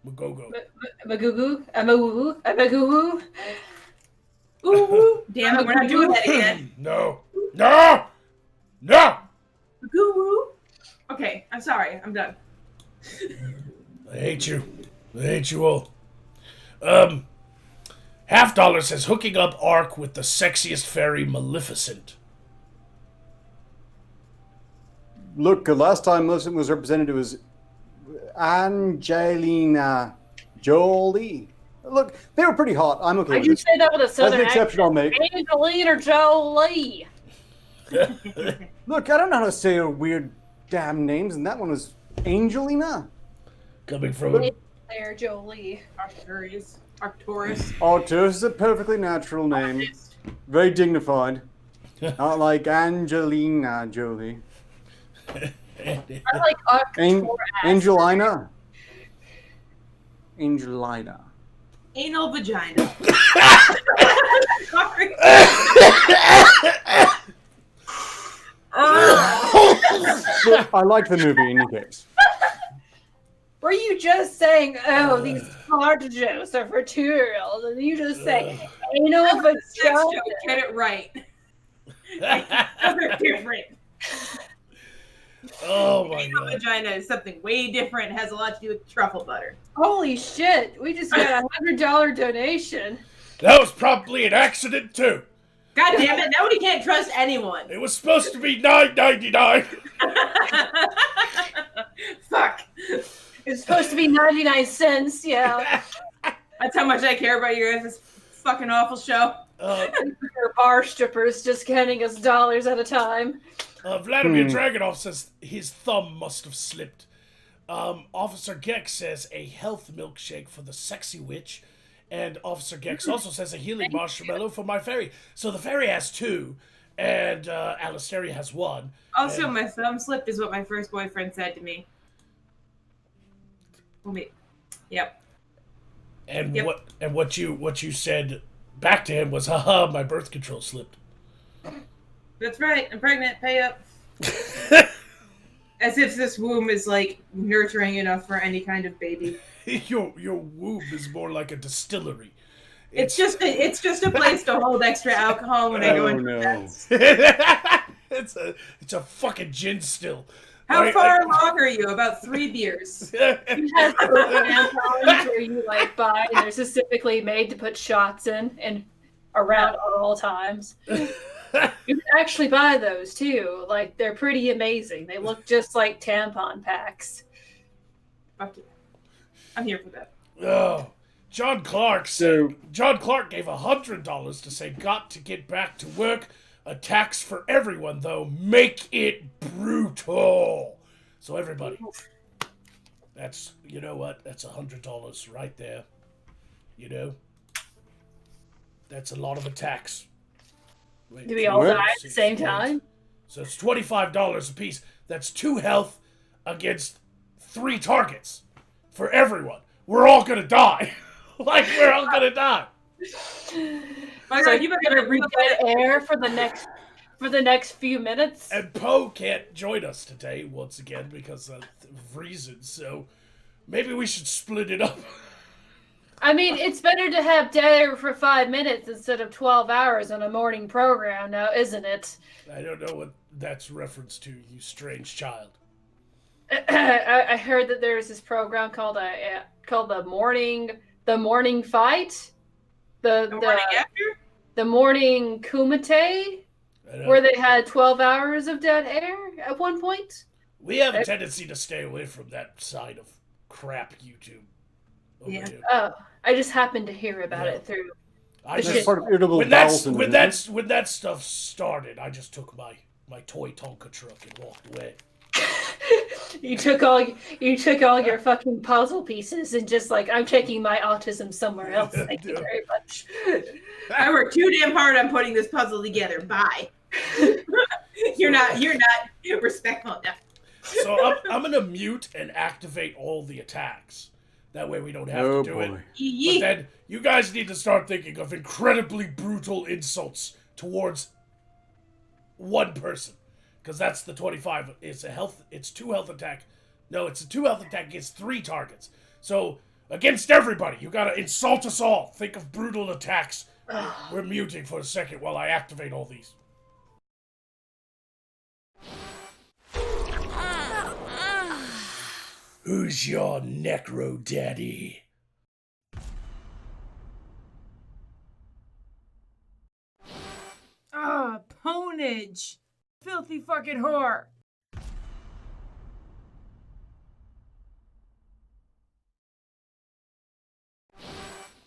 Magogo. Magugu? Amagugu? Amagugu? Ooh, damn it, we're not doing that again. No. No! No! Goo. Okay, I'm sorry. I'm done. I hate you. I hate you all. Half Dollar says, hooking up Ark with the sexiest fairy, Maleficent. Look, last time Maleficent was represented, it was Angelina Jolie. Look, they were pretty hot. I'm okay Why'd with you it. say that with a That's an southern exception I'll make. accent? Angelina Jolie. Look, I don't know how to say weird damn names, and that one was Angelina. Coming from... Claire Jolie. Arcturus. Arcturus is a perfectly natural name. Very dignified. Not like Angelina Jolie. I like Arcturus. Angelina. Angelina. Anal vagina. Sorry. Look, I like the movie in any case. Were you just saying, oh, these hard jokes are for 2-year-olds, and you just say, anal Sex vagina? joke, get it right. They're different. Oh my Anal god. vagina is something way different. It has a lot to do with truffle butter. Holy shit, we just got a $100 donation. That was probably an accident too. God damn it! Nobody can't trust anyone. It was supposed to be $9.99. Fuck. It's supposed to be 99 cents, yeah. That's how much I care about you guys. This fucking awful show. Your bar strippers just handing us dollars at a time. Vladimir Dragonov says his thumb must have slipped. Officer Gex says a health milkshake for the sexy witch. And Officer Gex also says a healing marshmallow for my fairy. So the fairy has 2, and Alistaria has 1. Also, and my thumb slipped is what my first boyfriend said to me. Yep. And Yep. what you said back to him was, haha, my birth control slipped. That's right. I'm pregnant. Pay up. As if this womb is like nurturing enough for any kind of baby. Your womb is more like a distillery. It's just a place to hold extra alcohol when I go into beds. It's a fucking gin still. How far along are you? About 3 beers. You have tampons where you like buy, and they're specifically made to put shots in and around at all times. You can actually buy those too. Like, they're pretty amazing. They look just like tampon packs. Fuck it. I'm here for that. Oh, John Clark gave $100 to say, got to get back to work. A tax for everyone, though. Make it brutal. So everybody, that's, you know what? That's $100 right there. You know? That's a lot of attacks. Wait, Do we all Well, die at the same time? So it's $25 a piece. That's 2 health against 3 targets for everyone. We're all gonna die. Like, we're all gonna die. My So God, you you're better gonna read dead air for the next few minutes. And Poe can't join us today, once again, because of reasons, so maybe we should split it up. I mean, it's better to have dead air for 5 minutes instead of 12 hours on a morning program, now, isn't it? I don't know what that's reference to, you strange child. I heard that there's this program called the morning fight, the morning after. the morning kumite, I know. where they had 12 hours of dead air at one point. We have a tendency to stay away from that side of crap YouTube. over Yeah. here. Oh, I just happened to hear about Yeah. it through. I It's just, That's part of irritable when bowel that's syndrome. when that stuff started, I just took my toy Tonka truck and walked away. You took all your fucking puzzle pieces and just like, I'm taking my autism somewhere else. Thank you very much. I worked too damn hard on putting this puzzle together. Bye. You're not respectful enough. So I'm gonna mute and activate all the attacks. That way we don't have Oh, to do it. boy. But Yee. then you guys need to start thinking of incredibly brutal insults towards one person. Because that's the 25. It's 2 health attack. No, it's a 2 health attack against 3 targets. So against everybody, you gotta insult us all. Think of brutal attacks. We're muting for a second while I activate all these. Who's your necro daddy? Ah, ponage. Filthy fucking whore.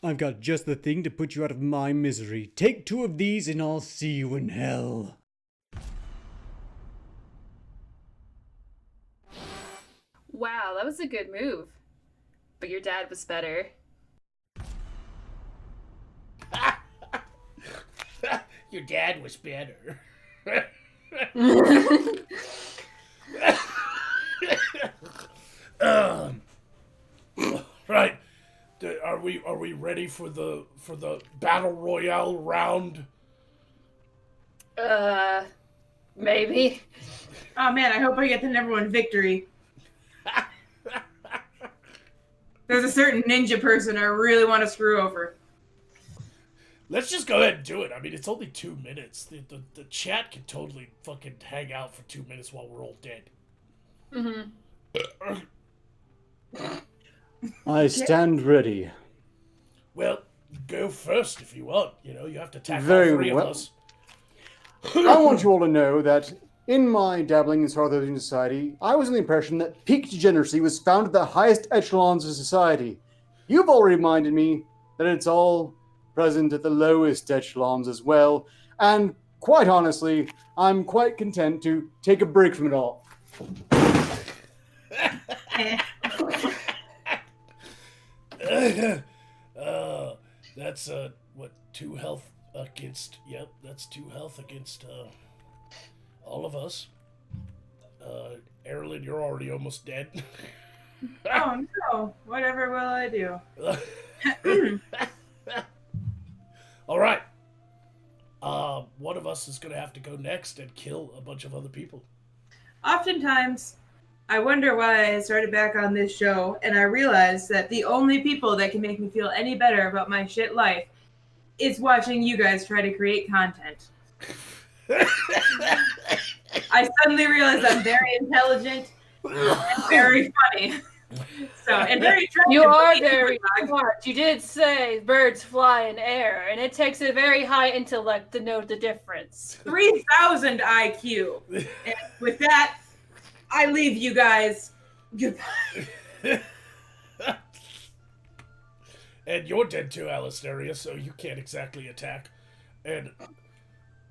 I've got just the thing to put you out of my misery. Take 2 of these and I'll see you in hell. Wow, that was a good move. But your dad was better. Your dad was better. Right. Are we ready for the battle royale round? Maybe. Oh man, I hope I get the #1 victory. There's a certain ninja person I really want to screw over. Let's just go ahead and do it. I mean, it's only 2 minutes. The chat can totally fucking hang out for 2 minutes while we're all dead. Mm-hmm. I stand ready. Well, go first if you want. You know, you have to tackle Very all 3 well. of us. I want you all to know that in my dabbling in Sarthosian society, I was in the impression that peak degeneracy was found at the highest echelons of society. You've all reminded me that it's all present at the lowest echelons as well, and quite honestly, I'm quite content to take a break from it all. That's 2 health against. Yep, that's 2 health against all of us. Erlen, you're already almost dead. Oh no, whatever will I do? All right. One of us is gonna have to go next and kill a bunch of other people. Oftentimes, I wonder why I started back on this show, and I realized that the only people that can make me feel any better about my shit life is watching you guys try to create content. I suddenly realized I'm very intelligent and very funny. And very attractive. You are very smart. You did say birds fly in air, and it takes a very high intellect to know the difference. 3,000 IQ. And with that, I leave you guys. Goodbye. And you're dead too, Alistaria, so you can't exactly attack. And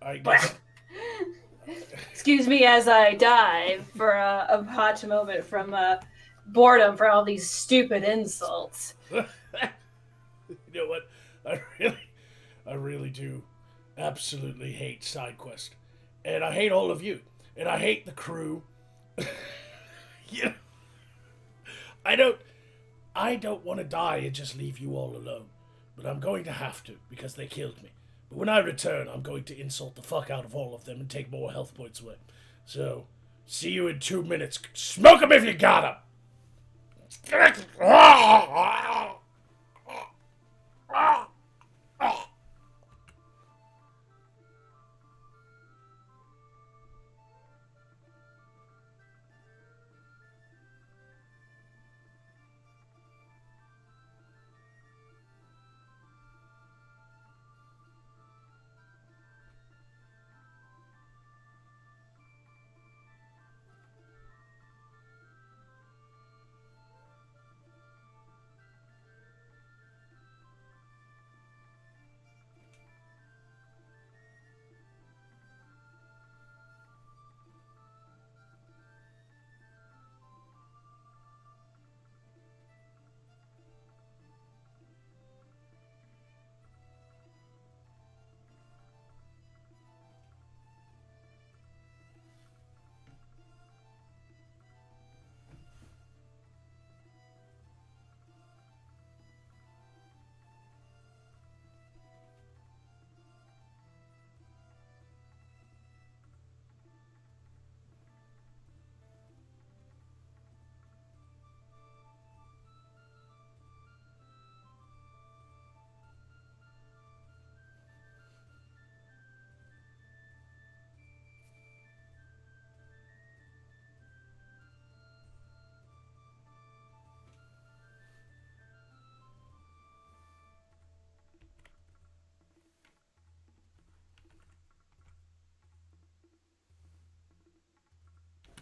I guess. Excuse me as I die for a hot moment from boredom for all these stupid insults. You know what? I really do absolutely hate SideQuest. And I hate all of you. And I hate the crew. You know, I don't want to die and just leave you all alone. But I'm going to have to, because they killed me. But when I return, I'm going to insult the fuck out of all of them and take more health points away. So, see you in 2 minutes. Smoke them if you got them!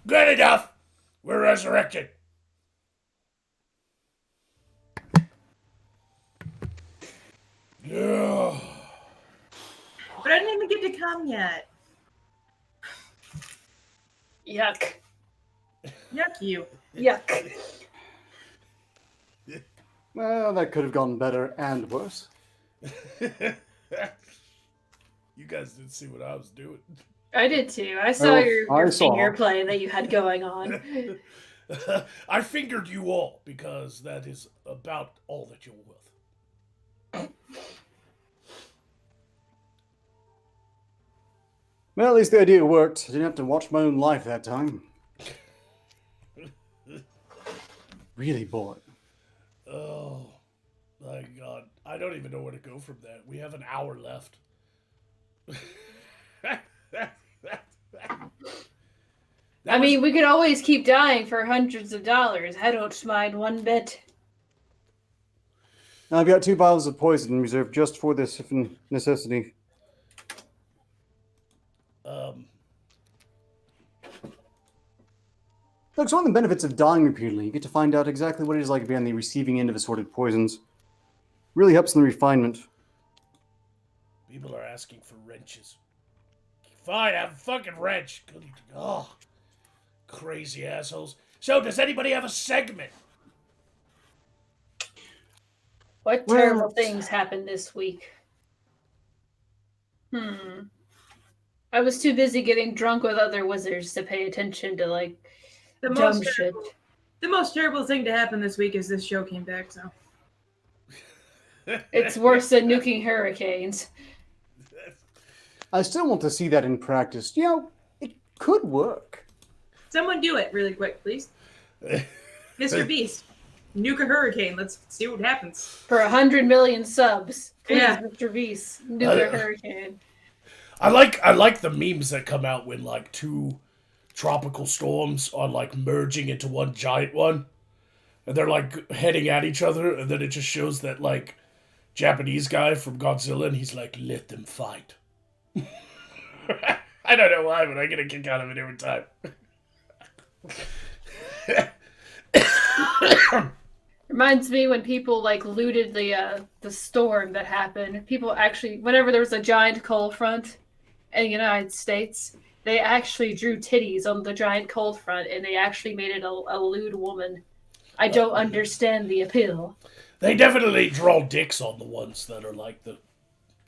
Good enough! We're resurrected. Yeah. But I didn't even get to come yet. Yuck. Yuck you. Yuck. Well, that could have gone better and worse. You guys didn't see what I was doing. I did too. I saw Oh, your I saw. finger play that you had going on. I fingered you all because that is about all that you're worth. Well, at least the idea worked. I didn't have to watch my own life that time. Really bored. Oh, my God. I don't even know where to go from that. We have an hour left. I mean, we could always keep dying for hundreds of dollars. I don't mind one bit. I've got 2 bottles of poison reserved just for this necessity. Look, it's one of the benefits of dying repeatedly. You get to find out exactly what it is like to be on the receiving end of assorted poisons. Really helps in the refinement. People are asking for wrenches. Fine, have a fucking wrench. Oh, crazy assholes. So, does anybody have a segment? What Well- terrible things happened this week? I was too busy getting drunk with other wizards to pay attention to, like, The dumb most shit. terrible, the most terrible thing to happen this week is this show came back, so. It's worse than nuking hurricanes. I still want to see that in practice. You know, it could work. Someone do it really quick, please. Mr. Beast, nuke a hurricane. Let's see what happens. For 100 million subs. Please, Yeah. Mr. Beast, nuke a hurricane. I like the memes that come out when like 2 tropical storms are like merging into one giant one, and they're like heading at each other, and then it just shows that like Japanese guy from Godzilla, and he's like, "Let them fight." I don't know why, but I get a kick out of it every time. Reminds me when people like looted the storm that happened. People actually, whenever there was a giant cold front in the United States, they actually drew titties on the giant cold front, and they actually made it a lewd woman. I don't understand the appeal. They definitely draw dicks on the ones that are like the,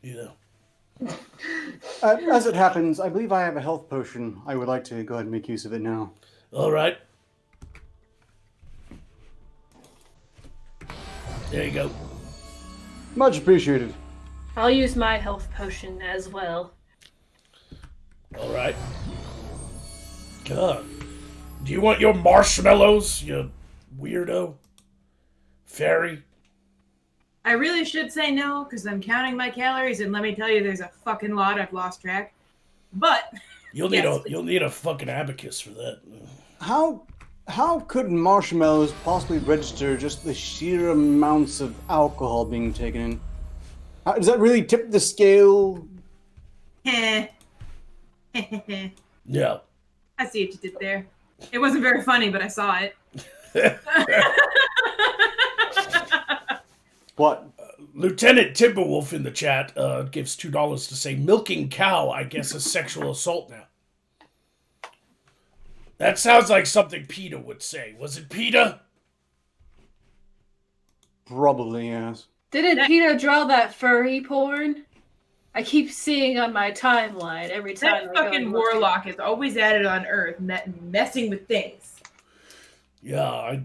you know. As it happens, I believe I have a health potion. I would like to go ahead and make use of it now. All right. There you go. Much appreciated. I'll use my health potion as well. All right. God. Do you want your marshmallows, you weirdo? Fairy? I really should say no, because I'm counting my calories, and let me tell you, there's a fucking lot. I've lost track. But You'll need Yes. you'll need a fucking abacus for that. How could marshmallows possibly register just the sheer amounts of alcohol being taken in? Does that really tip the scale? I Yeah. see what you did there. It wasn't very funny, but I saw it. What? Lieutenant Timberwolf in the chat gives $2 to say milking cow, I guess, is sexual assault now. That sounds like something PETA would say. Was it PETA? Probably, yes. Didn't PETA draw that furry porn? I keep seeing on my timeline every time. That fucking warlock is always at it on Earth, messing with things. Yeah,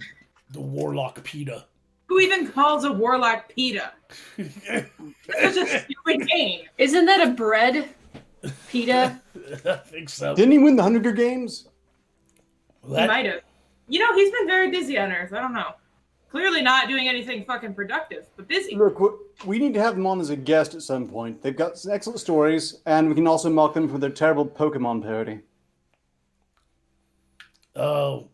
the warlock PETA. Who even calls a warlock PETA? That's such a stupid name. Isn't that a bread? PETA? I think so. Didn't he win the Hunger Games? He might have. You know, he's been very busy on Earth. I don't know. Clearly not doing anything fucking productive, but busy. Look, we need to have them on as a guest at some point. They've got some excellent stories, and we can also mock them for their terrible Pokemon parody. Oh,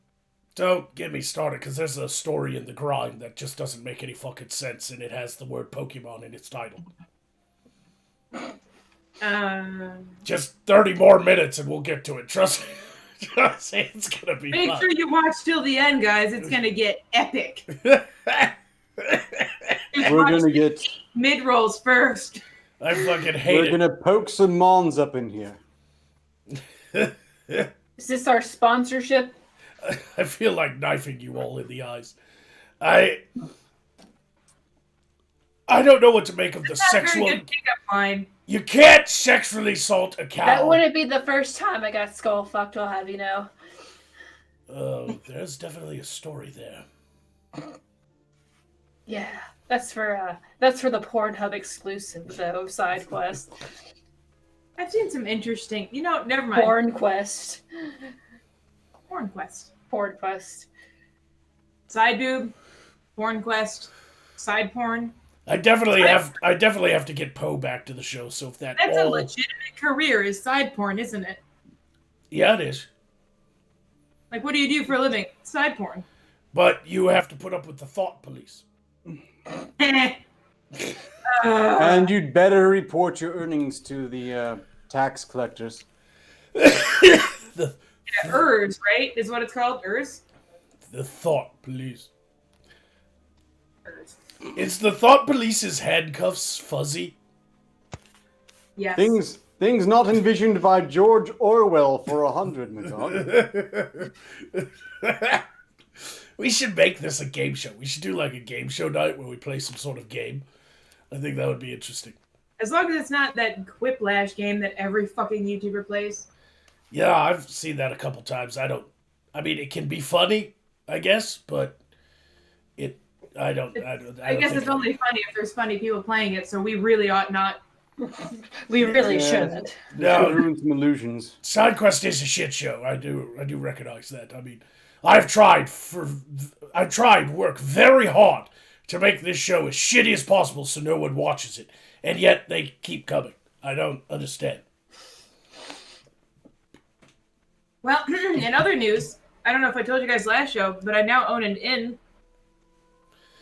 don't get me started, because there's a story in the grind that just doesn't make any fucking sense, and it has the word Pokemon in its title. Just 30 more minutes and we'll get to it. Trust me. It's gonna be Make fun. sure you watch till the end, guys. It's gonna get epic. We're gonna get. Mid rolls first. I fucking hate We're it. gonna poke some mons up in here. Is this our sponsorship? I feel like knifing you all in the eyes. I don't know what to make of the That's a very sexual. good pickup line. You can't sexually assault a cow. That wouldn't be the first time I got skull fucked, I'll have you know. Oh, there's definitely a story there. Yeah, that's for the Pornhub exclusive though, side quest. I've seen some interesting. You know, never mind. Porn quest. Porn quest. Porn quest. Side boob. Porn quest. Side porn. I definitely have to get Poe back to the show. So if that That's a legitimate career, is side porn, isn't it? Yeah, it is. Like, what do you do for a living? Side porn. But you have to put up with the thought police. And you'd better report your earnings to the tax collectors. The ERS, right? Is what it's called? ERS? thought police. ERS. It's the thought police's handcuffs, Fuzzy. Yes. Things not envisioned by George Orwell for 100, Magog. We should make this a game show. We should do like a game show night where we play some sort of game. I think that would be interesting. As long as it's not that Quiplash game that every fucking YouTuber plays. Yeah, I've seen that a couple times. I mean, it can be funny, I guess, but I guess it's only funny if there's funny people playing it, so we really ought not. We really Yeah. shouldn't. No, Ruin some illusions. SideQuest is a shit show. I do recognize that. I mean, I've tried work very hard to make this show as shitty as possible so no one watches it, and yet they keep coming. I don't understand. Well, in other news, I don't know if I told you guys last show, but I now own an inn.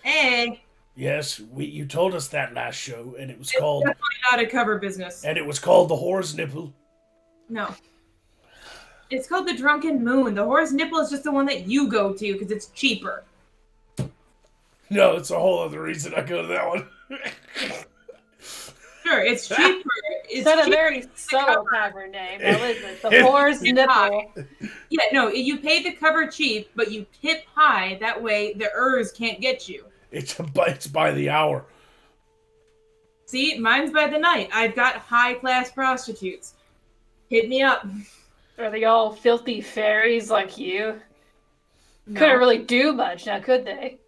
Hey, Yes, you told us that last show, and it was it's called definitely not a cover business. the Whore's Nipple. No. It's called the Drunken Moon. The Whore's Nipple is just the one that you go to because it's cheaper. No, it's a whole other reason I go to that one. Sure, it's cheaper. It's not a very subtle cover name, though, is it? The Whore's Nipple. Yeah, no, you pay the cover cheap, but you tip high. That way the ERS can't get you. It's by the hour. See, mine's by the night. I've got high-class prostitutes. Hit me up. Are they all filthy fairies like you? No. Couldn't really do much now, could they?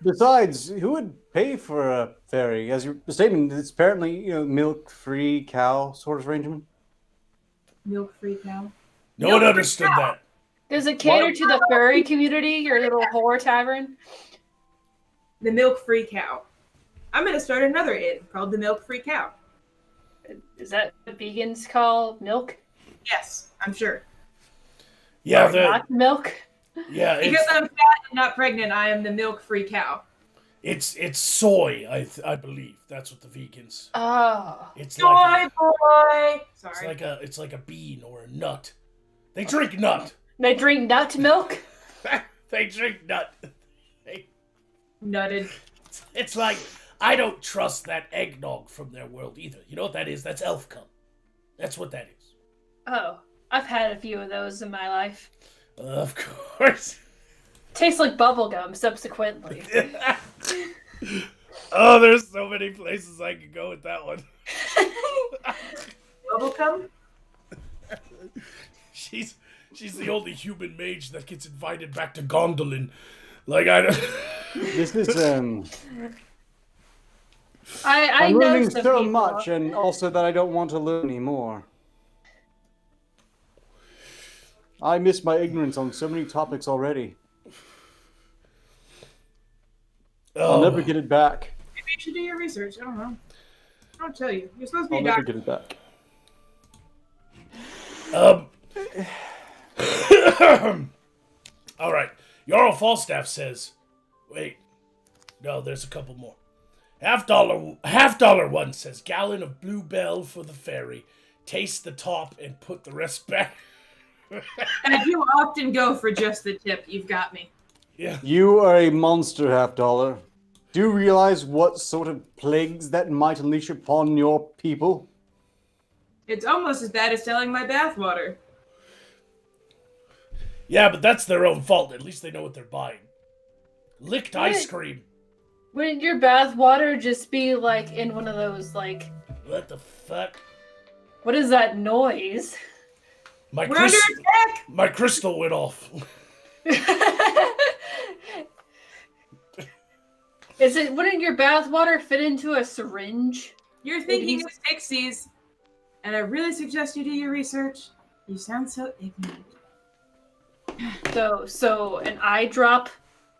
Besides, who would pay for a ferry? As your statement, it's apparently milk-free cow sort of arrangement. Milk-free cow. No one understood that. Does it cater to the furry community, your little whore tavern? The milk-free cow. I'm going to start another inn called the Milk-Free Cow. Is that what vegans call milk? Yes, I'm sure. Yeah, Not milk? yeah. Because I'm fat and not pregnant, I am the milk-free cow. It's soy. I believe that's what the vegans. Oh. It's Joy like boy! Sorry. it's like a bean or a nut. They drink nut. They drink nut milk? They drink nut. Nutted. It's like, I don't trust that eggnog from their world either. You know what that is? That's elf cum. That's what that is. Oh, I've had a few of those in my life. Of course. Tastes like bubblegum subsequently. Oh, there's so many places I could go with that one. Bubblegum? She's the only human mage that gets invited back to Gondolin. Like, I don't... This is I I'm know learning some so people. much, and also that I don't want to learn anymore. I miss my ignorance on so many topics already. I'll never get it back. Maybe you should do your research. I don't know. I'll tell you. You're supposed to be I'll a never doctor. get it back. All right. Jarl Falstaff says, wait, no, there's a couple more. Half dollar one says, gallon of Bluebell for the ferry. Taste the top and put the rest back. I do often go for just the tip. You've got me. Yeah. You are a monster, $50. Do you realize what sort of plagues that might unleash upon your people? It's almost as bad as selling my bathwater. Yeah, but that's their own fault. At least they know what they're buying. Licked ice What? cream. Wouldn't your bath water just be like in one of those, like, What the fuck? what is that noise? My We're under attack! my crystal went off. Wouldn't your bath water fit into a syringe? You're thinking of pixies, and I really suggest you do your research. You sound so ignorant. So an eye drop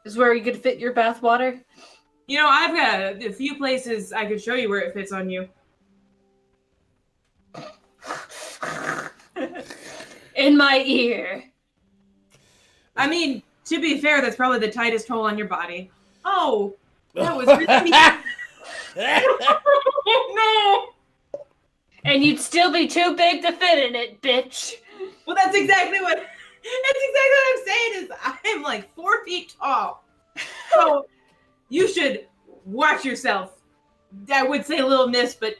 is where you could fit your bath water? You know, I've got a few places I could show you where it fits on you. In my ear. I mean, to be fair, that's probably the tightest hole on your body. Oh, that was really no. And you'd still be too big to fit in it, bitch. Well, that's exactly what I'm saying. Is I'm like 4 feet tall, so you should watch yourself. I would say Little Miss, but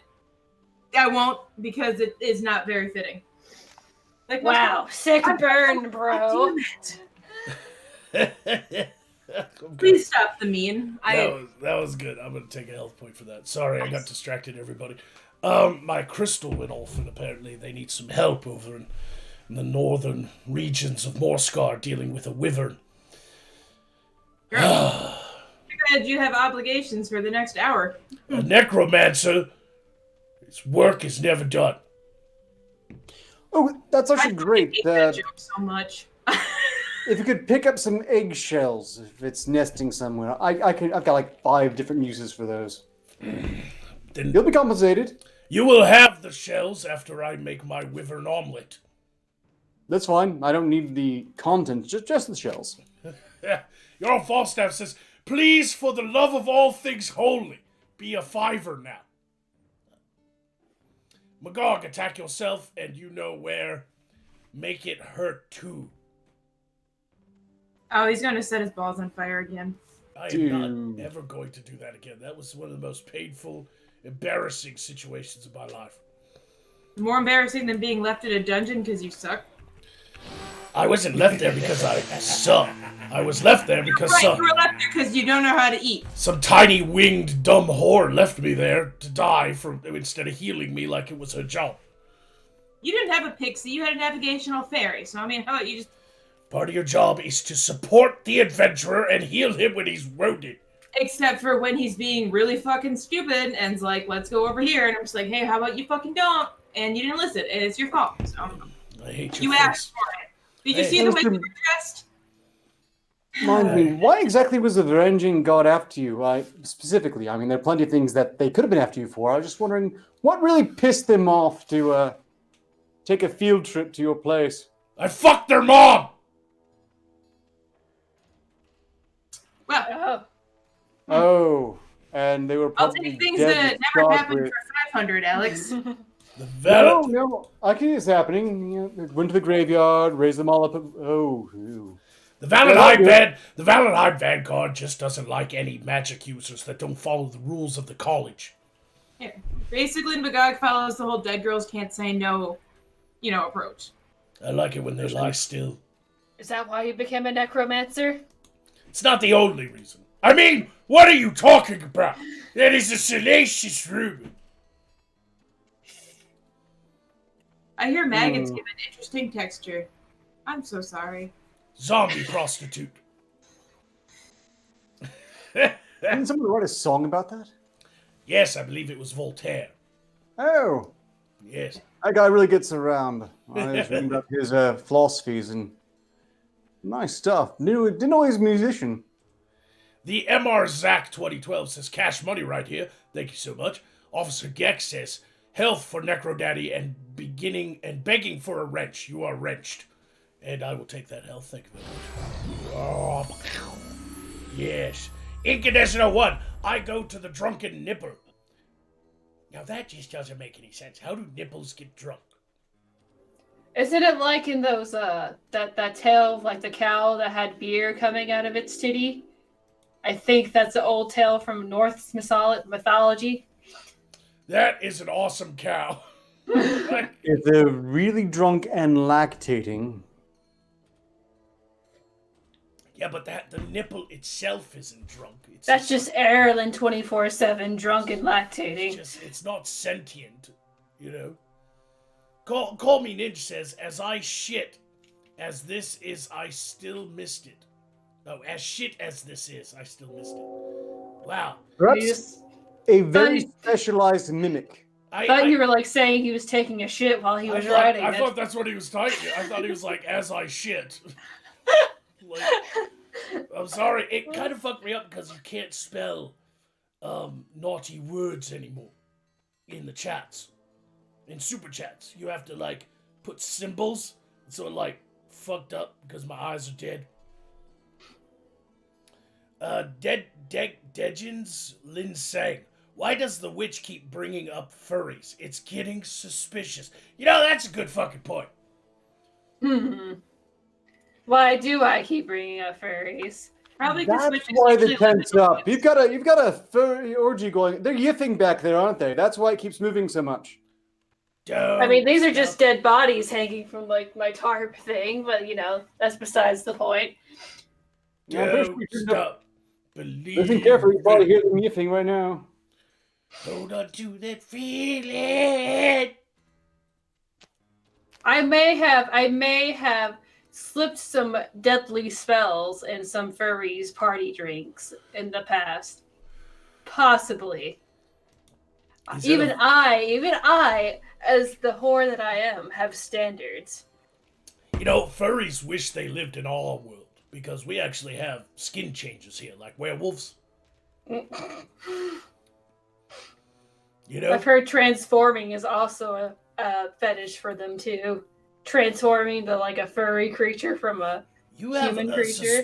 I won't because it is not very fitting. Like, Wow, sick burn, bro. Damn it. Please stop the mean. That was good. I'm gonna take a health point for that. Sorry, I got distracted, everybody. My crystal went off, and apparently they need some help over in the northern regions of Morscar dealing with a wyvern. Girl, glad you have obligations for the next hour. A necromancer, his work is never done. Oh, that's actually great. hate that joke so much. If you could pick up some eggshells if it's nesting somewhere, I've got like 5 different uses for those. Then You'll be compensated. you will have the shells after I make my wyvern omelet. That's fine. I don't need the content, just the shells. Your Falstaff says, please, for the love of all things holy, be a fiver now. Magog, attack yourself, and you know where. Make it hurt too. Oh, he's gonna set his balls on fire again. I am Dude. not ever going to do that again. That was one of the most painful, embarrassing situations of my life. More embarrassing than being left in a dungeon because you suck. I wasn't left there because I suck. I was left there because Right, you were left there because you don't know how to eat. some tiny winged dumb whore left me there to die instead of healing me like it was her job. You didn't have a pixie, you had a navigational fairy. So, I mean, how about you just... Part of your job is to support the adventurer and heal him when he's wounded. Except for when he's being really fucking stupid and's like, let's go over here. And I'm just like, hey, how about you fucking don't? And you didn't listen. And it's your fault. So, I hate your you face. asked for it. Did you Hey. see the way you Mr. were dressed? Mind me, why exactly was the Varangian god after you? Specifically, I mean, there are plenty of things that they could have been after you for. I was just wondering what really pissed them off to take a field trip to your place. I fucked their mom! Well, Oh. Oh, and they were I'll probably take things dead that to never start happened with. for 500, Alex. The No, valet. no, I can see this happening. You know, went to the graveyard, raised them all up. Oh, ew. The Valentine Vanguard just doesn't like any magic users that don't follow the rules of the college. Yeah. Basically, Magog follows the whole dead girls can't say no, approach. I like it when they lie still. Is that why you became a necromancer? It's not the only reason. I mean, what are you talking about? That is a salacious rumor. I hear maggots give an interesting texture. I'm so sorry. Zombie prostitute. Didn't someone write a song about that? Yes, I believe it was Voltaire. Oh, Yes. that guy really gets around. I was reading about his philosophies and nice stuff. Didn't know he was a musician. The MR Zach 2012 says cash money right here. Thank you so much. Officer Gex says health for Necrodaddy and begging for a wrench. You are wrenched. And I will take that health. Thank you very much. Oh, yes. Incandescent 01. I go to the drunken nipple. Now that just doesn't make any sense. How do nipples get drunk? Isn't it like in those that tale of like the cow that had beer coming out of its titty? I think that's an old tale from Norse mythology. That is an awesome cow. If they're really drunk and lactating, Yeah, but the nipple itself isn't drunk. That's just Erlen 24/7 drunk and lactating. It's not sentient, you know. Call me Ninja says, as I shit as this is, I still missed it. No, as shit as this is, I still missed it. Wow. perhaps a very specialized mimic. I thought you were like saying he was taking a shit while he was writing I it. thought that's what he was typing. I thought he was like, as I shit. Like, I'm sorry, it kind of fucked me up because you can't spell naughty words anymore in the chats. In super chats, you have to like put symbols, so it like fucked up because my eyes are dead. Dejins Lin saying, why does the witch keep bringing up furries? It's getting suspicious. You know, that's a good fucking point. Why do I keep bringing up furries? Probably because That's why the tent's up. You've got a furry orgy going. They're yiffing back there, aren't they? That's why it keeps moving so much. I mean, these are just dead bodies hanging from like my tarp thing, but that's besides the point. Don't stop believing. Listen carefully, you probably hear them yiffing right now. Hold on to that feeling. I may have slipped some deadly spells in some furries party drinks in the past. Possibly. Even I, as the whore that I am, have standards. You know, furries wish they lived in our world because we actually have skin changes here, like werewolves. You know, I've heard transforming is also a fetish for them too. Transforming to like a furry creature from a you have human a creature.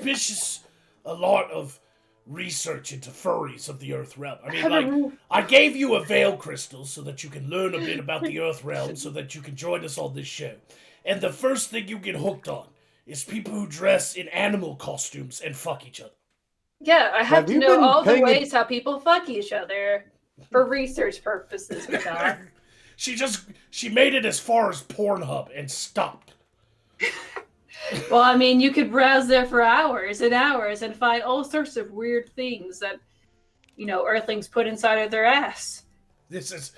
a lot of research into furries of the Earth realm. I mean, like, I gave you a veil crystal so that you can learn a bit about the Earth realm so that you can join us on this show. And the first thing you get hooked on is people who dress in animal costumes and fuck each other. Yeah, I have to you know been all the paying ways how people fuck each other for research purposes, She made it as far as Pornhub and stopped. Well, I mean, you could browse there for hours and hours and find all sorts of weird things that, Earthlings put inside of their ass. This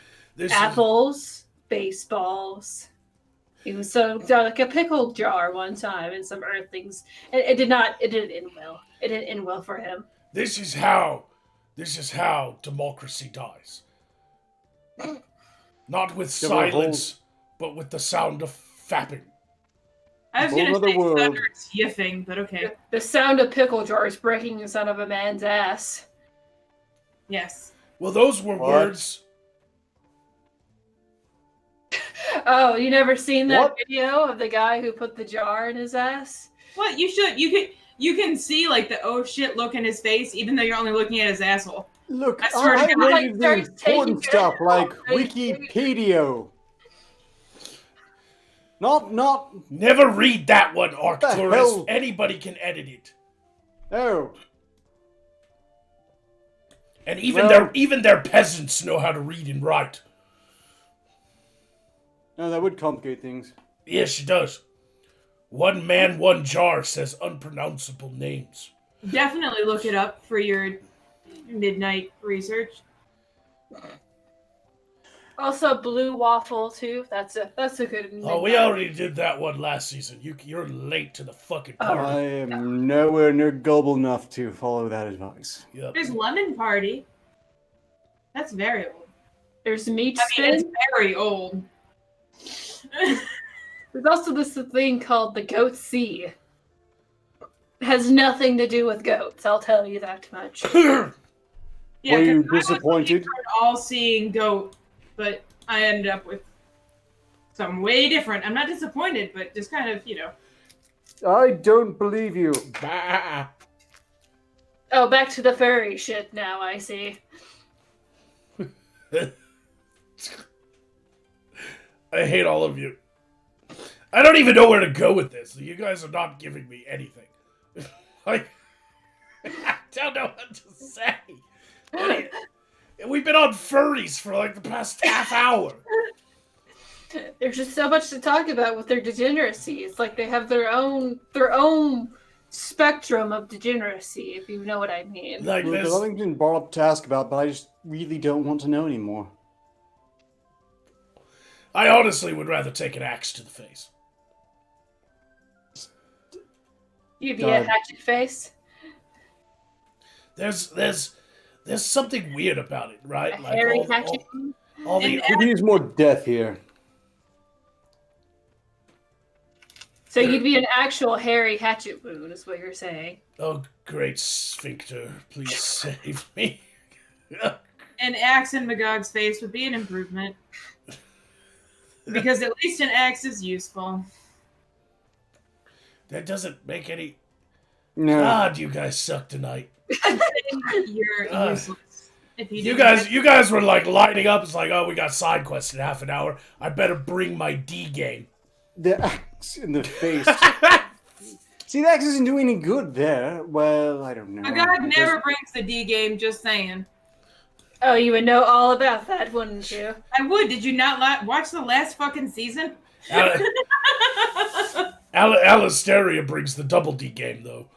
Apples, baseballs. Even so, like a pickle jar one time, and some Earthlings. It didn't end well. It didn't end well for him. This is how democracy dies. Not with silence, but with the sound of fapping. I was going Whole to say other world. thunder yiffing, but okay. The sound of pickle jars breaking inside of a man's ass. Yes. Well, those were What? words. Oh, you never seen that What? video of the guy who put the jar in his ass? What? You should. You can see like the oh shit look in his face, even though you're only looking at his asshole. Look, I swear to I God. read the Starts taking important stuff like pictures. Wikipedia. Not. Never read that one, the Arcturus. hell? Anybody can edit it. Oh, And even Well- their peasants know how to read and write. no, that would complicate things. Yes, she does. One man, one jar says unpronounceable names. Definitely look it up for your midnight research. Also, blue waffle too. That's a good. Oh, we already did that one last season. You're late to the fucking I party. am nowhere near gullible enough to follow that advice. Yep. There's lemon party. That's very old. There's meat I mean, spin. it's very old. There's also this thing called the goat sea. It has nothing to do with goats. I'll tell you that much. Yeah, Were you 'cause I was looking disappointed? for an all-seeing goat, but I ended up with something way different. I'm not disappointed, but just kind of, I don't believe you. Bah. Oh, back to the furry shit now. I see. I hate all of you. I don't even know where to go with this. You guys are not giving me anything. Like, I don't know what to say. We've been on furries for like the past half hour. There's just so much to talk about with their degeneracy. It's like they have their own spectrum of degeneracy, if you know what I mean. Like Look, this. there's nothing been brought up to ask about, but I just really don't want to know anymore. I honestly would rather take an axe to the face. You'd be God. a hatchet face. There's something weird about it, right? A hairy hatchet. all the And- Could use more death here. So you'd be an actual hairy hatchet wound, is what you're saying. oh great sphincter, please save me. an axe in Magog's face would be an improvement. Because at least an axe is useful. That doesn't make any. No. God, you guys suck tonight. You're useless. If You didn't guys were like lining up. It's like, oh, we got side quests in half an hour. I better bring my D game. The axe in the face. See, the axe isn't doing any good there. Well, I don't know. Magog Because- never brings the D game, just saying. Oh, you would know all about that, wouldn't you? I would. Did you not watch the last fucking season? Alisteria brings the double D game, though.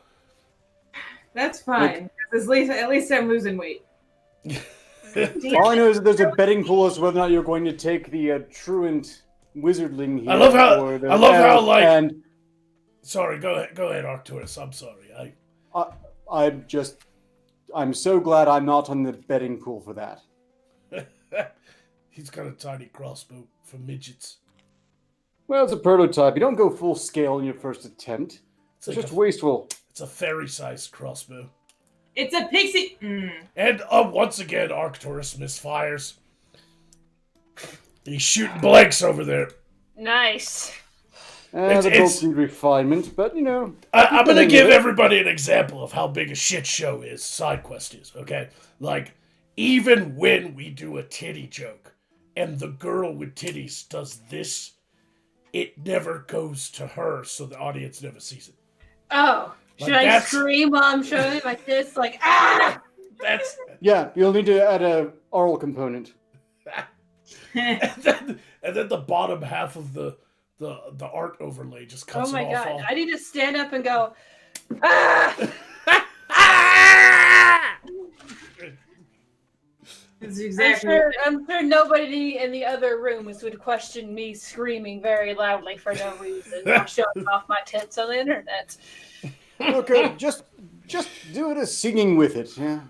That's fine. 'Cause at least I'm losing weight. All I know is that there's a betting pool as to whether or not you're going to take the truant wizardling here. I love how- or the I love how, elf, like- And Sorry, go ahead, Arcturus. I'm sorry. I'm so glad I'm not on the betting pool for that. He's got a tiny crossbow for midgets. Well, it's a prototype. You don't go full scale in your first attempt. It's It's like just a, wasteful. it's a fairy-sized crossbow. It's a pixie. And once again, Arcturus misfires. He's shooting blanks over there. Nice. It's- The it's- both need refinement, but you know. I'm gonna Keep give it. everybody an example of how big a shit show is SideQuest is, okay? Like, even when we do a titty joke and the girl with titties does this, it never goes to her, so the audience never sees it. Oh, should Like, I that's- scream while I'm showing it like this? Like, ah! That's Yeah, you'll need to add a oral component. and then the bottom half of the the art overlay just cuts Oh my it off. god! I need to stand up and go. Ah! That's exactly. I'm sure nobody in the other rooms would question me screaming very loudly for no reason or showing off my tits on the internet. Okay, just do it as singing with it. Yeah.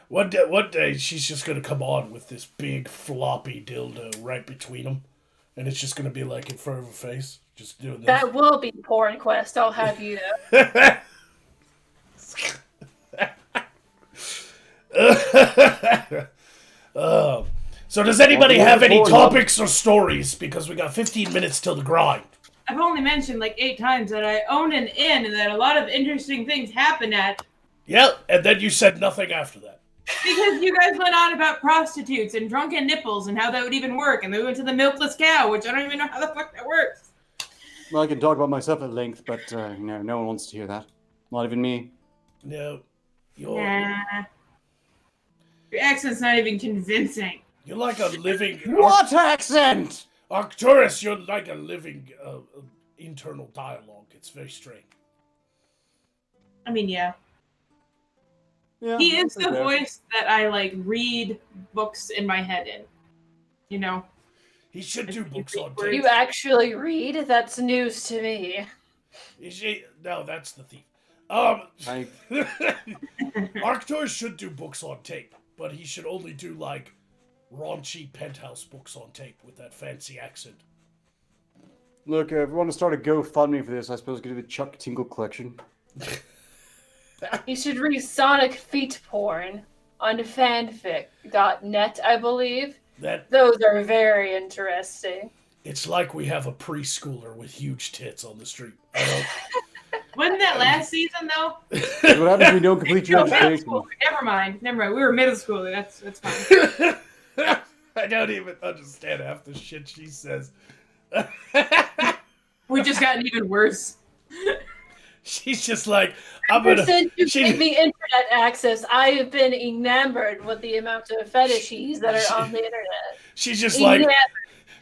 One day she's just gonna come on with this big floppy dildo right between them, and it's just gonna be like in front of her face, just doing this. That will be Porn Quest. I'll have you know. So does anybody Well, have any porn, topics or stories? Because we got 15 minutes till the grind. I've only mentioned like 8 times that I own an inn and that a lot of interesting things happen at. Yep, and then you said nothing after that. Because you guys went on about prostitutes and drunken nipples and how that would even work, and then we went to the milkless cow, which I don't even know how the fuck that works. Well, I can talk about myself at length, but no one wants to hear that. Not even me. No, you're Your accent's not even convincing. you're like a living What accent? Arcturus. You're like a living internal dialogue. It's very strange. I mean, yeah. Yeah, He is that's the okay. voice that I like read books in my head in. You know? He should do books on You tape. You actually read? That's news to me. No, that's the thief. I- Arcturus should do books on tape, but he should only do like raunchy penthouse books on tape with that fancy accent. Look, if you want to start a GoFundMe for this, I suppose we could do the Chuck Tingle collection. You should read Sonic Feet Porn on fanfic.net, I believe. That Those are very interesting. it's like we have a preschooler with huge tits on the street. I Wasn't that last season though? What happens when you don't complete your No, middle education? school. Never mind. We were middle school. That's fine. don't, I don't even understand half the shit she says. We've just gotten even worse. She's just like, I'm Ever gonna. since you she- gave me internet access, I have been enamored with the amount of fetishes that are on the internet. She's just like, Enamored.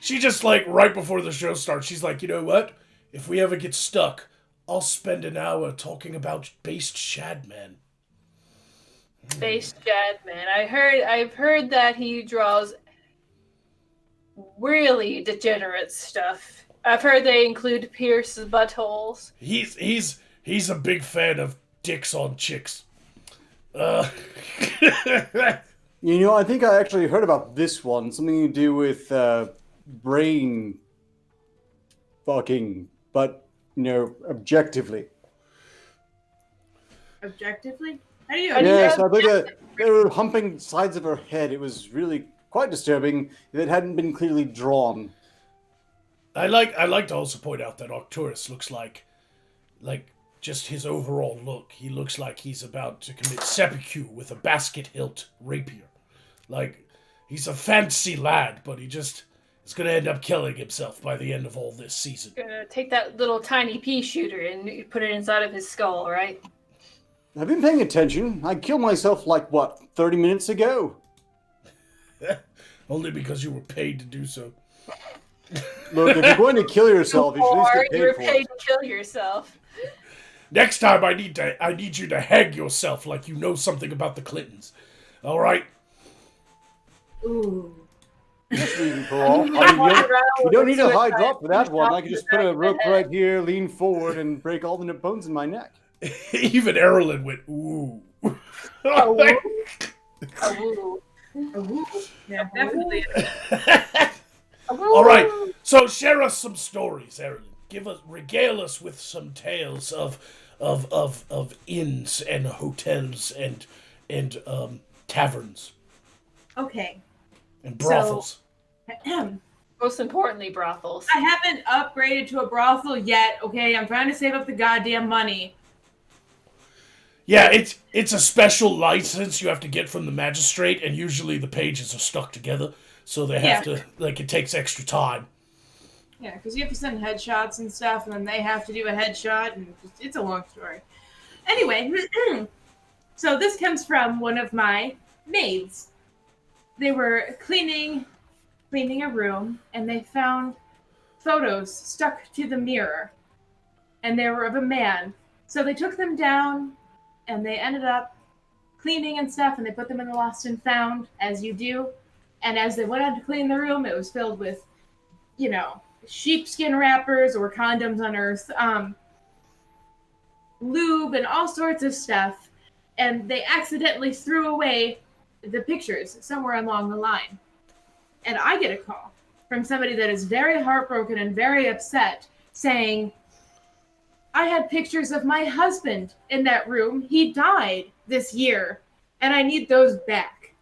she just like right before the show starts. She's like, you know what? If we ever get stuck, I'll spend an hour talking about based Shadman. Space Jadman. I've heard that he draws really degenerate stuff. I've heard they include pierced buttholes. He's a big fan of dicks on chicks. You know, I think I actually heard about this one. Something to do with brain fucking, but, objectively. Objectively? How do you? Yes, I think they were humping sides of her head. It was really quite disturbing if it hadn't been clearly drawn. I like to also point out that Arcturus looks like just his overall look. He looks like he's about to commit seppuku with a basket hilt rapier. Like, he's a fancy lad, but is gonna end up killing himself by the end of all this season. Gonna take that little tiny pea shooter and put it inside of his skull, right? I've been paying attention. I killed myself 30 minutes ago? Only because you were paid to do so. Look, if you're going to kill yourself, you should at Or least get you're paid for paid it. to kill yourself. Next time I need you to hang yourself like you know something about the Clintons. All right? Ooh. Even for all. You don't need a high drop for that one. I can just put a rope right here, lean forward, and break all the bones in my neck. Even Erlen went, ooh. Ooh. Yeah, definitely. All right, so share us some stories, Erlen. Regale us with some tales of inns and hotels and taverns Okay. and brothels. Most importantly, brothels. I haven't upgraded to a brothel yet. Okay, I'm trying to save up the goddamn money. Yeah, it's a special license you have to get from the magistrate, and usually the pages are stuck together, so they have to it takes extra time. Yeah, because you have to send headshots and stuff, and then they have to do a headshot, and it's a long story. Anyway, so this comes from one of my maids. They were cleaning cleaning a room and they found photos stuck to the mirror, and they were of a man. So they took them down and they ended up cleaning and stuff, and they put them in the lost and found, as you do. And as they went out to clean the room, it was filled with, you know, sheepskin wrappers or condoms unearthed, lube and all sorts of stuff. And they accidentally threw away the pictures somewhere along the line. And I get a call from somebody that is very heartbroken and very upset, saying, I had pictures of my husband in that room. He died this year, and I need those back.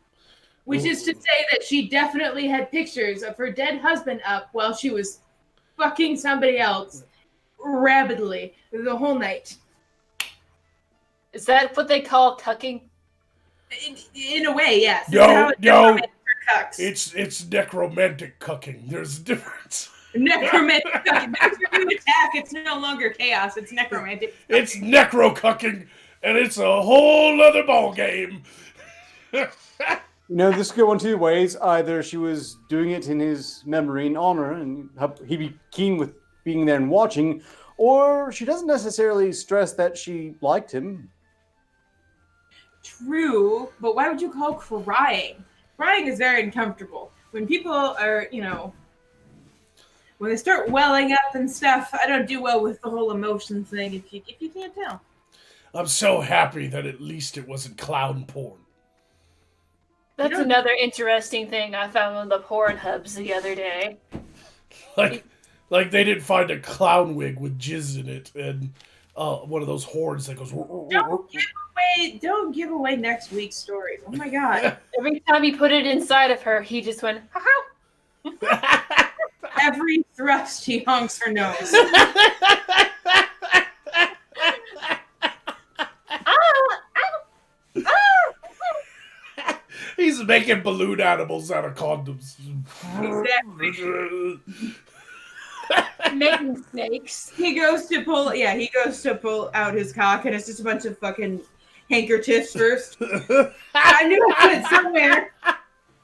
Which is to say that she definitely had pictures of her dead husband up while she was fucking somebody else rabidly the whole night. Is that what they call cucking? In a way, yes. No, Cucks. it's necromantic cucking. There's a difference. Necromantic cucking. After you attack, it's no longer chaos. It's necromantic cucking. It's necro cucking, and it's a whole other ball game. You know, this could go one two ways. Either she was doing it in his memory and honor, and he'd be keen with being there and watching, or she doesn't necessarily stress that she liked him. True, but why would you call crying? Crying is very uncomfortable. When people are, you know, when they start welling up and stuff, I don't do well with the whole emotion thing, if you can't tell. I'm so happy that at least it wasn't clown porn. That's another interesting thing I found on the porn hubs the other day. Like they didn't find a clown wig with jizz in it and one of those horns that goes. Don't give away next week's stories. Oh my god! Every time he put it inside of her, he just went, ha. Every thrust, he honks her nose. He's making balloon animals out of condoms. Exactly. Making snakes. He goes to pull out his cock, and it's just a bunch of fucking handkerchiefs first. I knew I put it somewhere.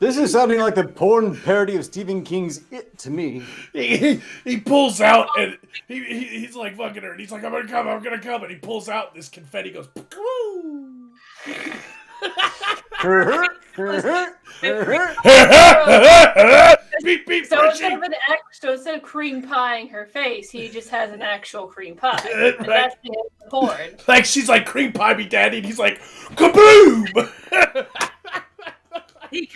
This is sounding like the porn parody of Stephen King's It to me. He pulls out and he's like fucking her, and he's like, I'm gonna come, and he pulls out this confetti goes. Beep, beep, So Frenchie. instead of cream pieing her face, he just has an actual cream pie. And that's the end of the porn. Like she's like, cream pie me, daddy, and he's like, kaboom. He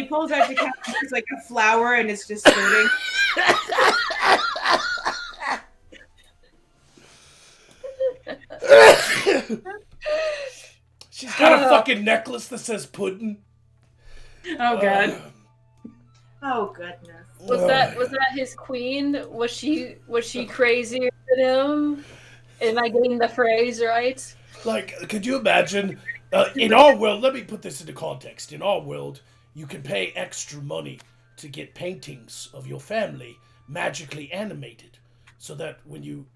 pulls out the couch, it's like a flower, and it's just floating. She's got a fucking necklace that says pudding. Oh god. Oh goodness. Was that his queen? Was she crazier than him? Am I getting the phrase right? Like, could you imagine? In our world, let me put this into context. In our world, you can pay extra money to get paintings of your family magically animated, so that when you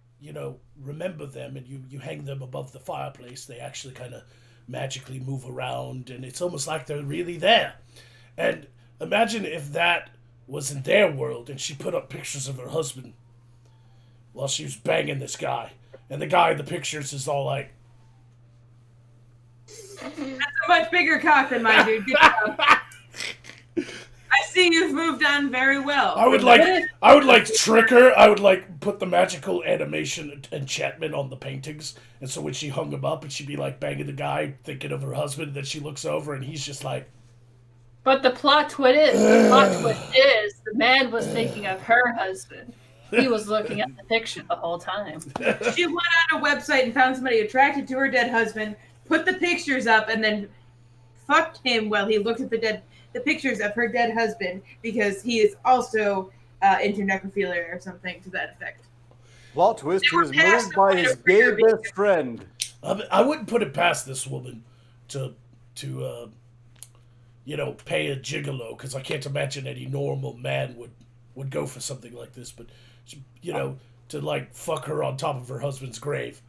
remember them and you hang them above the fireplace, they actually kind of magically move around, and it's almost like they're really there. And imagine if that was in their world, and she put up pictures of her husband while she was banging this guy, and the guy in the pictures is all like, That's a much bigger cock than mine, dude. Good job. I see you've moved on very well. I would like trick her. I would like put the magical animation enchantment on the paintings, and so when she hung him up, and she'd be like banging the guy, thinking of her husband. Then she looks over, and he's just like. But the plot twist is the man was thinking of her husband. He was looking at the picture the whole time. She went on a website and found somebody attracted to her dead husband, put the pictures up, and then fucked him while he looked at the pictures of her dead husband, because he is also into necrophilia or something to that effect. Plot twist, he was murdered by his gay best friend. I wouldn't put it past this woman to pay a gigolo, because I can't imagine any normal man would go for something like this. But to like fuck her on top of her husband's grave.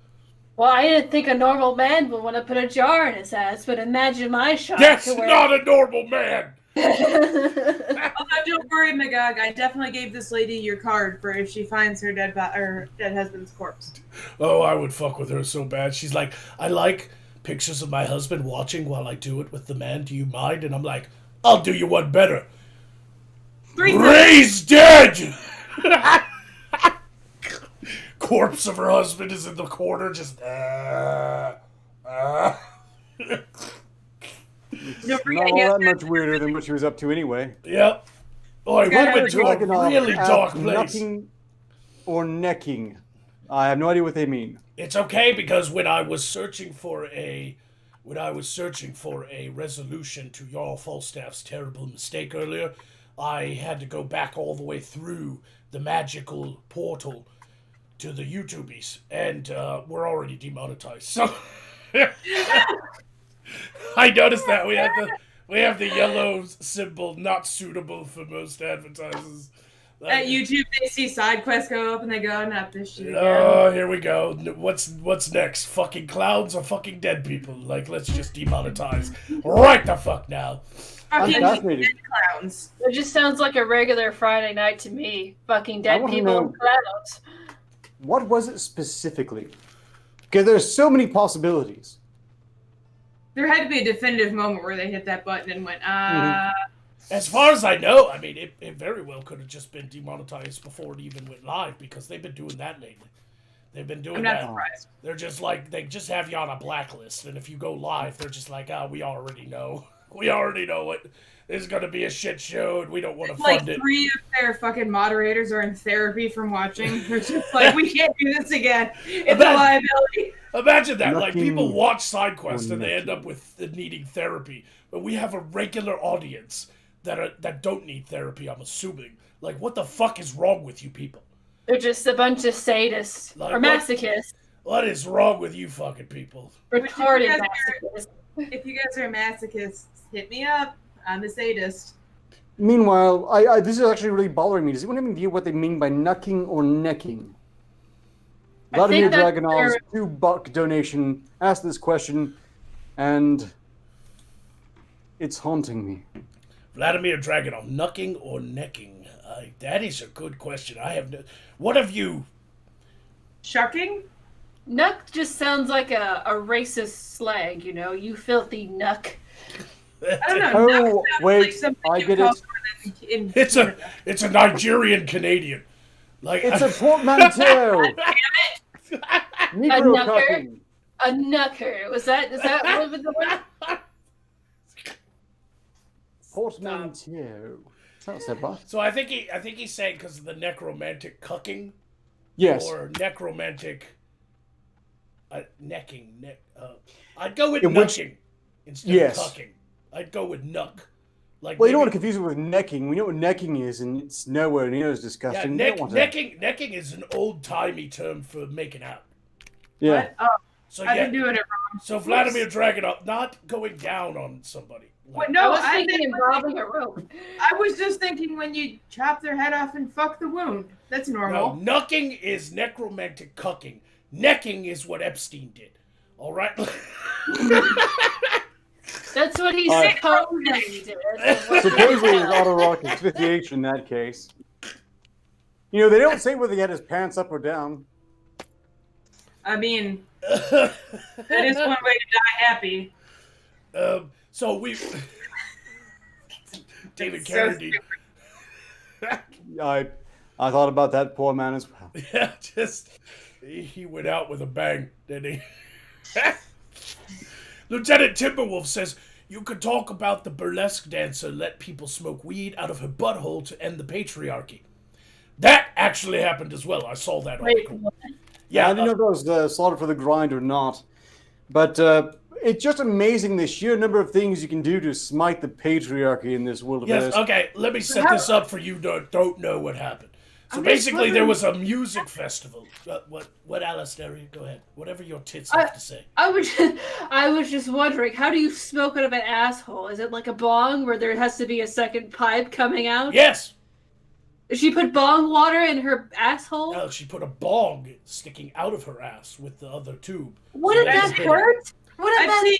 Well, I didn't think a normal man would want to put a jar in his ass, but imagine my shock. That's to where not a normal man. Although, don't worry, Magog. I definitely gave this lady your card for if she finds her dead husband's corpse. Oh, I would fuck with her so bad. She's like, I like pictures of my husband watching while I do it with the man. Do you mind? And I'm like, I'll do you one better. Ray's dead! Corpse of her husband is in the corner, just Don't forget, Not he has all that much weirder than what she was up to anyway. Yep. Oh, I Yeah, went into a Like an, really dark place. Knucking or necking. I have no idea what they mean. It's okay because when I was searching for a resolution to Jarl Falstaff's terrible mistake earlier, I had to go back all the way through the magical portal to the YouTubies, and we're already demonetized. So I noticed that we have the yellow symbol, not suitable for most advertisers. At YouTube, they see side quests go up and they go, not this shit again. Oh, here we go. What's next? Fucking clowns or fucking dead people? Like, let's just demonetize right the fuck now. Fucking fascinated. dead clowns. It just sounds like a regular Friday night to me. Fucking I dead wanna people know- and clowns. What was it specifically? Because there's so many possibilities. There had to be a definitive moment where they hit that button and went, As far as I know, I mean, it very well could have just been demonetized before it even went live because they've been doing that lately. They've been doing I'm not that. surprised. They're just like, they just have you on a blacklist, and if you go live, they're just like, we already know. We already know it. There's going to be a shit show, and we don't want to Like fund it. 3 of their fucking moderators are in therapy from watching. They're just like, we can't do this again. It's a liability. Imagine that. Like, Nothing people watch SideQuest and they nothing. end up with needing therapy. But we have a regular audience that don't need therapy, I'm assuming. Like, what the fuck is wrong with you people? They're just a bunch of sadists Like or what? masochists. What is wrong with you fucking people? Retarded guys masochists. If you guys are masochists, hit me up. I'm a sadist. Meanwhile, I this is actually really bothering me. Does anyone have any idea what they mean by knucking or necking? I Vladimir think that's Dragonov's their- $2 donation asked this question, and it's haunting me. Vladimir Dragonov, knucking or necking? That is a good question. I have no... What have you... Shucking? Nuck just sounds like a racist slag, you know? You filthy nuck. I don't know. Oh, Nuck sounds wait, like something I you get call it. someone in It's a Nigerian Canadian. Like It's a portmanteau. A Negro knucker? cucking. A nucker. Is that what was the word? Portmanteau. Sounds so bad. So I think he's saying because of the necromantic cucking Yes. or necromantic necking. I'd go with In which- knucking instead Yes. of cucking. I'd go with nuck. Like Well, you don't want maybe- to confuse it with necking. We know what necking is, and it's nowhere near as yeah, disgusting. You don't want to- necking is an old timey term for making out. Yeah. What? Oh, So I've yeah, been doing it wrong. so Vladimir Dragonov, not going down on somebody. What, Like, no, I was I thinking think involving a rope. I was just thinking when you chop their head off and fuck the wound. That's no, normal. knucking is necromantic cucking. Necking is what Epstein did. All right. That's what he Uh, supposedly did. Supposedly it was autoerotic asphyxiation in that case. You know, they don't say whether he had his pants up or down. I mean, that is one way to die happy. So we, David So Carradine, I thought about that poor man as well. yeah, just he went out with a bang, didn't he? Lieutenant Timberwolf says you could talk about the burlesque dancer let people smoke weed out of her butthole to end the patriarchy. That actually happened as well. I saw that Wait, article. Yeah, I didn't know if that was slotted for the grind or not. But it's just amazing the sheer number of things you can do to smite the patriarchy in this world of yes. ours. Okay, let me set this up for you that don't know what happened. So I'm just basically, there wondering- was a music festival. What, Alistair? Go ahead. Whatever your tits have to say. I was just wondering, how do you smoke out of an asshole? Is it like a bong where there has to be a second pipe coming out? Yes. She put bong water in her asshole? No, she put a bong sticking out of her ass with the other tube. Wouldn't So that just hit it. hurt? Wouldn't I've that... seen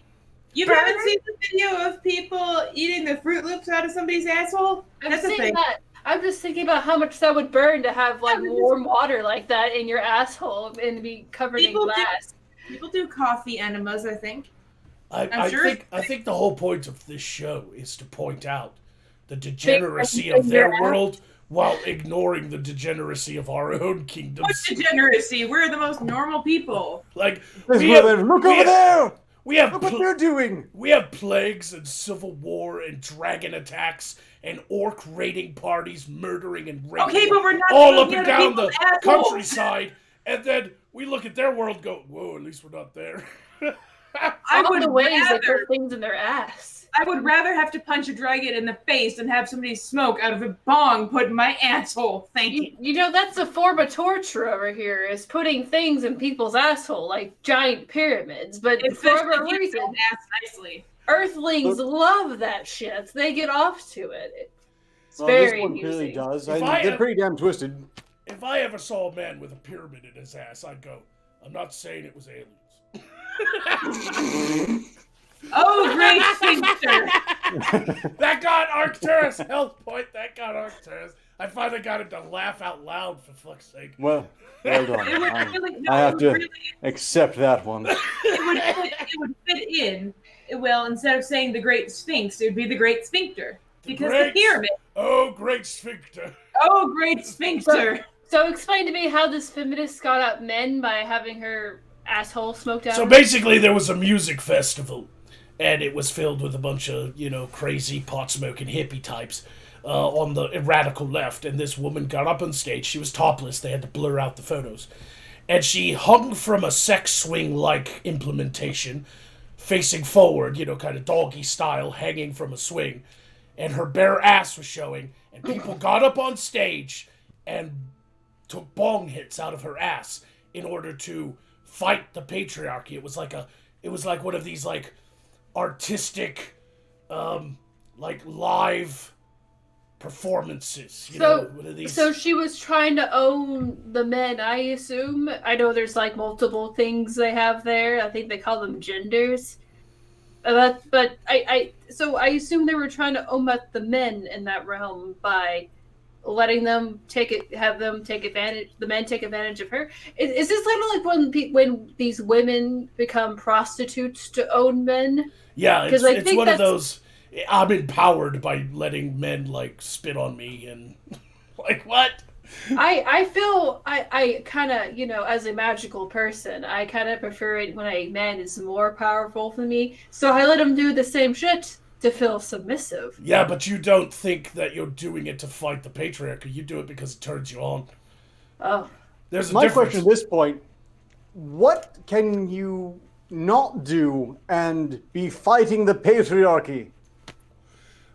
You haven't seen the video of people eating the Fruit Loops out of somebody's asshole? I've seen that. I'm just thinking about how much that would burn to have like warm water like that in your asshole and be covered in glass. People do coffee enemas, I think. I think the whole point of this show is to point out the degeneracy of their world while ignoring the degeneracy of our own kingdoms. What degeneracy? We're the most normal people. Like, Look over there! We have Look what they're doing! We have plagues and civil war and dragon attacks and orc raiding parties murdering and raping Okay, but we're not all up and down the assholes. countryside, and then we look at their world and go, whoa, at least we're not there. I All would the ways they rather, put things in their ass. I would rather have to punch a dragon in the face than have somebody smoke out of a bong put in my asshole. Thank you. You know, that's a form of torture over here, is putting things in people's asshole, like giant pyramids. But for whatever reason, ass nicely. Earthlings love that shit. They get off to it. It's Well, very this one clearly amusing. does. If They're pretty damn twisted. If I ever saw a man with a pyramid in his ass, I'd go, I'm not saying it was aliens. Oh, great sphincter. That got Arcturus! Health point, that got Arcturus. I finally got him to laugh out loud, for fuck's sake. Well done. It would really, no, I it have would to really, accept that one. it would fit in. Well, instead of saying the Great Sphinx, it would be the Great Sphincter. Because the pyramid. Oh, great sphincter. Oh, great sphincter. So explain to me how this feminist got at men by having her asshole smoked out. So basically, there was a music festival, and it was filled with a bunch of, crazy pot-smoking hippie types on the radical left, and this woman got up on stage. She was topless. They had to blur out the photos. And she hung from a sex swing-like implementation, facing forward, kind of doggy style, hanging from a swing. And her bare ass was showing, and people got up on stage and took bong hits out of her ass in order to fight the patriarchy. It was like one of these like artistic, like live performances. So she was trying to own the men, I assume. I know there's like multiple things they have there. I think they call them genders. But I assume they were trying to own the men in that realm by letting them the men take advantage of her. Is this like when these women become prostitutes to own men? Yeah, it's one of those. I'm empowered by letting men like spit on me and like what? I feel I kind of, as a magical person, I kind of prefer it when a man is more powerful than me. So I let him do the same shit to feel submissive. Yeah, but you don't think that you're doing it to fight the patriarchy. You do it because it turns you on. Oh. There's a My difference. question at this point, what can you not do and be fighting the patriarchy?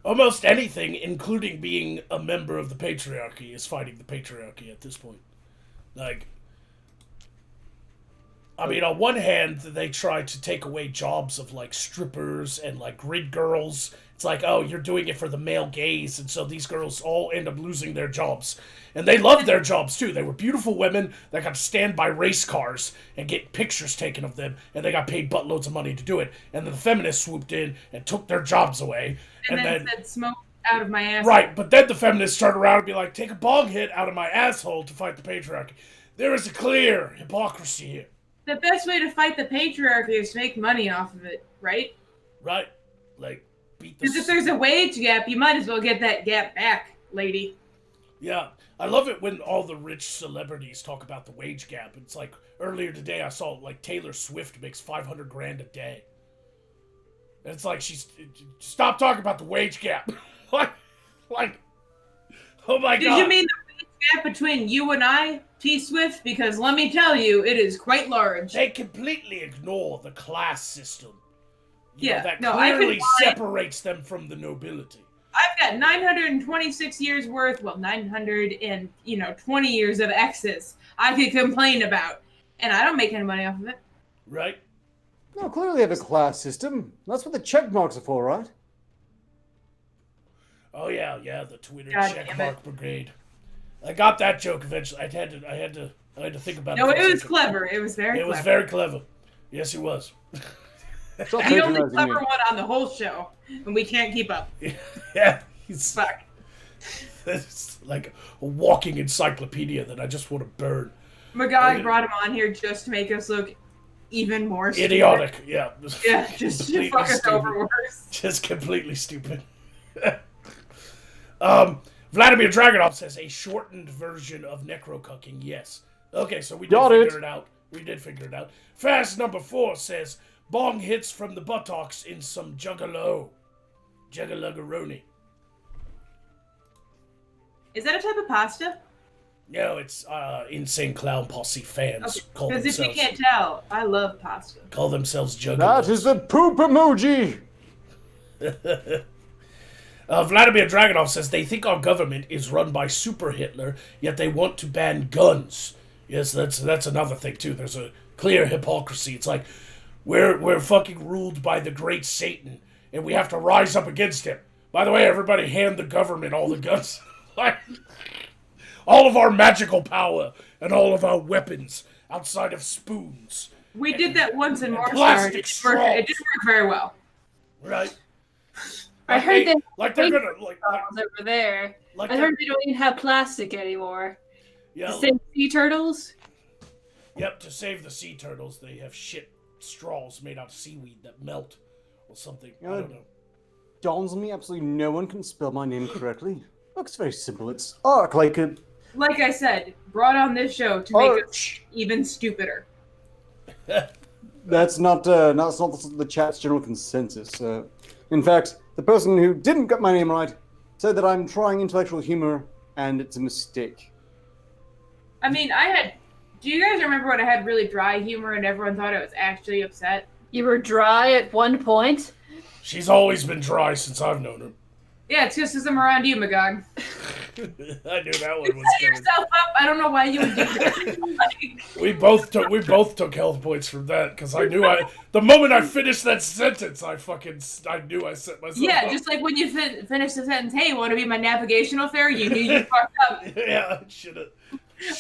Almost anything, including being a member of the patriarchy, is fighting the patriarchy at this point. Like, I mean, on one hand, they try to take away jobs of, like, strippers and, like, grid girls. It's like, oh, you're doing it for the male gaze, and so these girls all end up losing their jobs. And they loved their jobs, too. They were beautiful women that got to stand by race cars and get pictures taken of them, and they got paid buttloads of money to do it. And then the feminists swooped in and took their jobs away. And then said, smoke out of my ass. Right, but then the feminists turned around and be like, take a bong hit out of my asshole to fight the patriarchy. There is a clear hypocrisy here. The best way to fight the patriarchy is to make money off of it, right? Right? Like, beat the... Because if there's a wage gap, you might as well get that gap back, lady. Yeah. I love it when all the rich celebrities talk about the wage gap. It's like, earlier today I saw, like, Taylor Swift makes $500,000 a day. And it's like, stop talking about the wage gap. like, oh my God. Did you mean the wage gap between you and I, T Swift? Because let me tell you, it is quite large. They completely ignore the class system. That no, clearly separates them from the nobility. I've got 926 years worth, 920 years of exes I could complain about. And I don't make any money off of it. Right? No, clearly have a class system. That's what the check marks are for, right? Oh yeah, the Twitter God checkmark brigade. I got that joke eventually. I had to think about it. No, it was clever. It was very clever. It was very clever. Yes, it was. Stop The only patronizing clever me. one on the whole show, and we can't keep up. Yeah, he's Fuck. it's like a walking encyclopedia that I just want to burn. Magog brought him on here just to make us look even more stupid. Idiotic, yeah. Yeah, just to Completely fuck us stupid. over worse. Just completely stupid. Vladimir Dragonov says a shortened version of necrocucking. Yes. Okay, so we did Got figure it. it out. We did figure it out. Fast number 4 says bong hits from the buttocks in some juggalo. Juggaluggeroni. Is that a type of pasta? No, it's Insane Clown Posse fans call Because if you themselves can't tell, I love pasta. juggalos. That is the poop emoji. Vladimir Dragonov says they think our government is run by Super Hitler, yet they want to ban guns. Yes, that's another thing too. There's a clear hypocrisy. It's like we're fucking ruled by the great Satan, and we have to rise up against him. By the way, everybody hand the government all the guns. Like, all of our magical power and all of our weapons outside of spoons. We did that once in Morningstar. plastic It straws. didn't work very well. Right? I heard they like they're gonna like over there. like I heard they don't even have plastic anymore. yeah, The same sea turtles. yep, to save the sea turtles they have shit straws made out of seaweed that melt or something. I don't know. Dawns on me, absolutely no one can spell my name correctly. Looks very simple. It's Ark, like a Like I said, brought on this show to make us arch. even stupider. That's not the chat's general consensus. In fact, the person who didn't get my name right said that I'm trying intellectual humor, and it's a mistake. I mean, do you guys remember when I had really dry humor and everyone thought I was actually upset? You were dry at one point. She's always been dry since I've known her. Yeah, it's just because I'm around you, Magog. I knew that one was Set coming. yourself up. I don't know why you would do that. Like, We both took health points from that because I knew the moment I finished that sentence I knew I set myself yeah, up. just like when you finish the sentence, hey, you want to be my navigational fairy? You knew you fucked up. Yeah, I should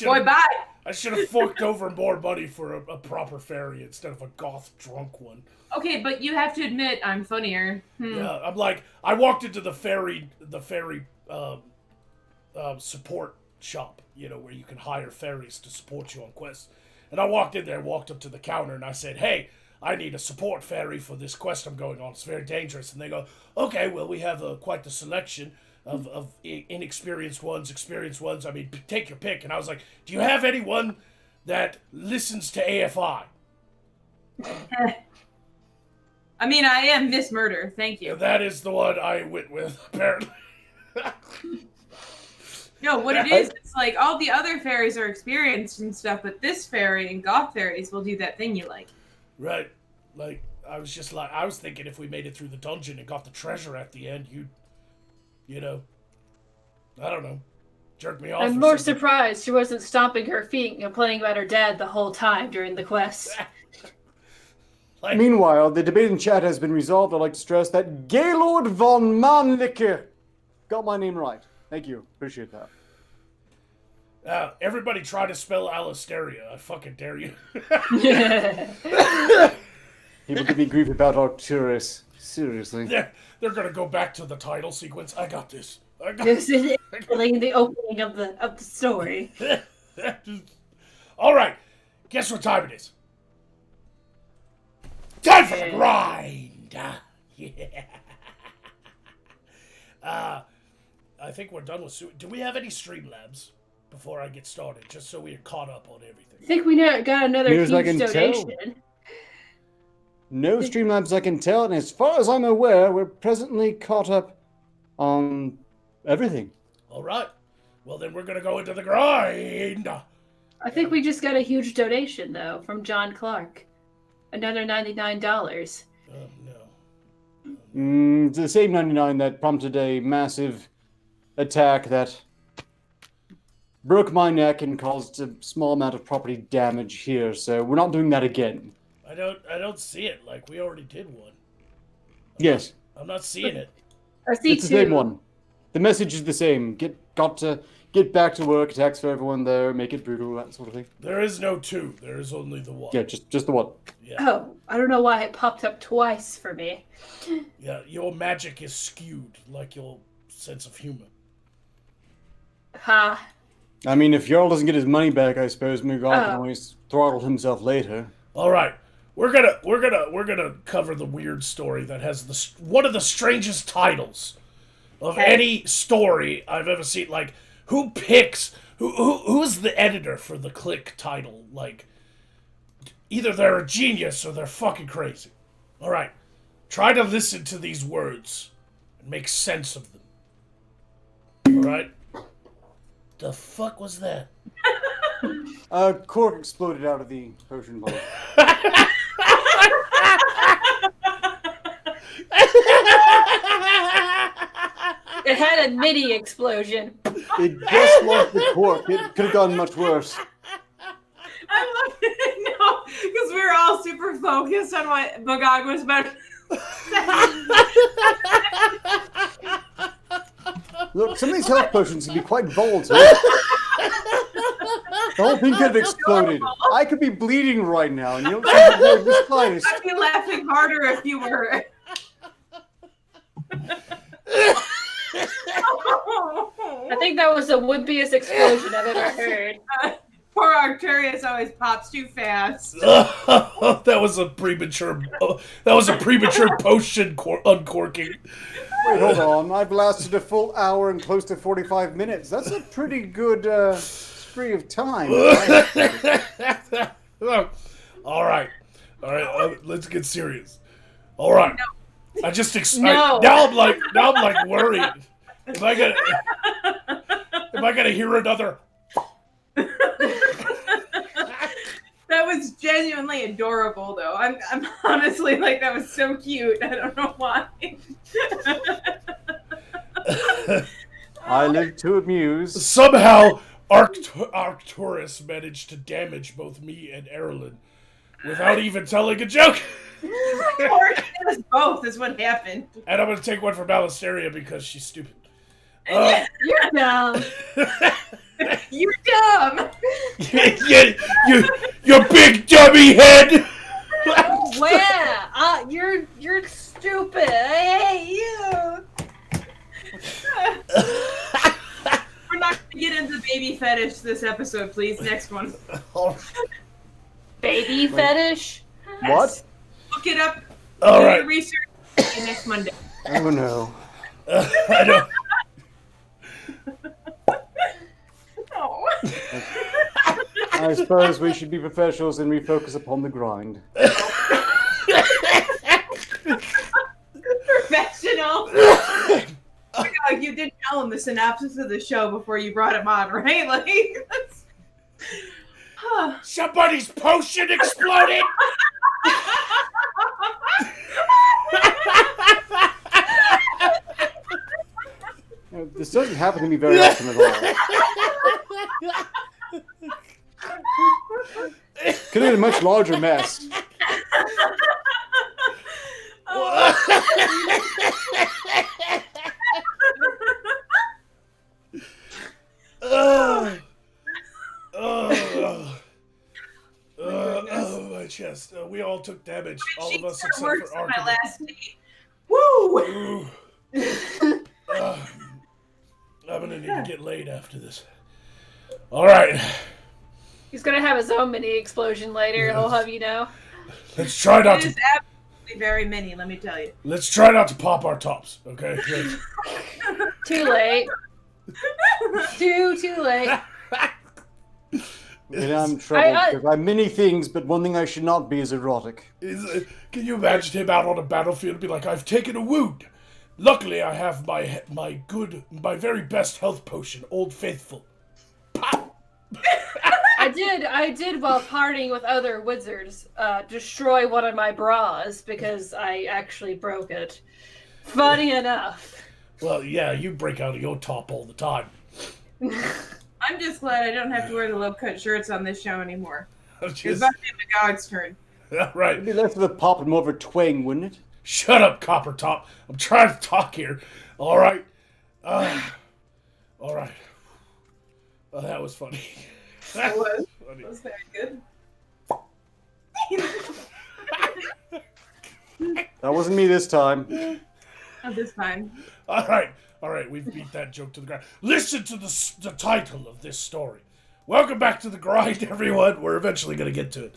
Boy, have. bye. I should have forked over more money for a proper fairy instead of a goth drunk one. Okay, but you have to admit I'm funnier. Yeah, I'm like I walked into the fairy support shop, where you can hire fairies to support you on quests. And I walked in there, walked up to the counter, and I said, "Hey, I need a support fairy for this quest I'm going on. It's very dangerous." And they go, "Okay, well, we have quite the selection of inexperienced ones, experienced ones. I mean, take your pick." And I was like, "Do you have anyone that listens to AFI?" I mean, I am Miss Murder. Thank you. And that is the one I went with, apparently. No, what it is, it's like all the other fairies are experienced and stuff, but this fairy and goth fairies will do that thing you like. Right. Like, I was thinking if we made it through the dungeon and got the treasure at the end, I don't know, jerk me off. I'm or more something. surprised she wasn't stomping her feet and complaining about her dad the whole time during the quest. Like, Meanwhile, the debate in chat has been resolved. I'd like to stress that Gaylord von Mannlicke got my name right. Thank you. Appreciate that. everybody try to spell Alisteria. I fucking dare you. People give me grief about Arcturus. Seriously. They're gonna go back to the title sequence. I got this. This is the opening of the story. All right. Guess what time it is? Time for the grind. Yeah. I think we're done with. Do we have any Streamlabs before I get started? Just so we're caught up on everything. I think we got another Near as I huge can tell. donation. No Streamlabs I can tell, and as far as I'm aware, we're presently caught up on everything. All right. Well, then we're gonna go into the grind. I think we just got a huge donation though from John Clark. Another $99. No. It's the same 99 that prompted a massive attack that broke my neck and caused a small amount of property damage here, so we're not doing that again. I don't see it. Like we already did one. Yes, I'm not seeing it. I see it's the two. same one. The message is the same. Got to get back to work, attacks for everyone there, make it brutal, that sort of thing. There is no 2. There is only the 1. Yeah, just the one. Yeah. Oh, I don't know why it popped up twice for me. Yeah, your magic is skewed, like your sense of humor. Ha. I mean, if Jarl doesn't get his money back, I suppose Mughal can Oh. always throttle himself later. All right, we're gonna cover the weird story that has one of the strangest titles of Okay. any story I've ever seen. Like, who picks who's the editor for the Click title? Like, either they're a genius or they're fucking crazy. All right, try to listen to these words and make sense of them. All right. The fuck was that? Cork exploded out of the potion bottle. It had a mini explosion. It just lost the cork. It could have gone much worse. I love it. No, because we were all super focused on what Magog was about. Look, some of these health potions can be quite volatile. The whole thing could have exploded. I could be bleeding right now, and you don't seem to know the slightest. I'd be laughing harder if you were. I think that was the wimpiest explosion I've ever heard. Poor Arcturus always pops too fast. That was a premature. That was a premature potion uncorking. Wait, hold on. I've lasted a full hour and close to 45 minutes. That's a pretty good spree of time. All right, let's get serious. All right, I just No. now I'm like worried. Am I gonna hear another? That was genuinely adorable, though. I'm honestly like, that was so cute. I don't know why. I live to amuse. Somehow, Arcturus managed to damage both me and Erlen without even telling a joke. Or it was both is what happened. And I'm gonna take one for Balisteria because she's stupid. You're dumb. You're dumb. you big dummy head. Where? You're stupid. I hate you. We're not gonna get into baby fetish this episode, please. Next one. Baby fetish? What? Look it up. All Do right. your research next Monday. Oh no. I know. No. I suppose we should be professionals and refocus upon the grind. Professional. Oh, you did tell him the synopsis of the show before you brought him on, right? Like, that's... Somebody's potion exploded. This doesn't happen to me very often at all. Could have been a much larger mess. Oh, my chest. We all took damage. All of us except works for on my Arcturus. last date. Woo! Ooh. I'm gonna need to get laid after this. All right, He's gonna have his own mini explosion later. He'll have you know. let's try not It to. is absolutely very many, let me tell you. Let's try not to pop our tops. Okay. Great. Too late. Too late. And I'm troubled I- because I'm many things, but one thing I should not be is erotic. Can you imagine him out on a battlefield and be like, "I've taken a wound. Luckily, I have my very best health potion, Old Faithful." I did while partying with other wizards, destroy one of my bras because I actually broke it. Funny enough. Well, yeah, you break out of your top all the time. I'm just glad I don't have to wear the low-cut shirts on this show anymore. I'm It's just, about to be Magog's turn. right. It'd be less of a pop and more of a twang, wouldn't it? Shut up, Copper Top. I'm trying to talk here. All right. All right. Oh, that was funny. That was, funny. that was very good. That wasn't me this time. Not this time. All right, we've beat that joke to the ground. Listen to the title of this story. Welcome back to the grind, everyone. We're eventually gonna get to it.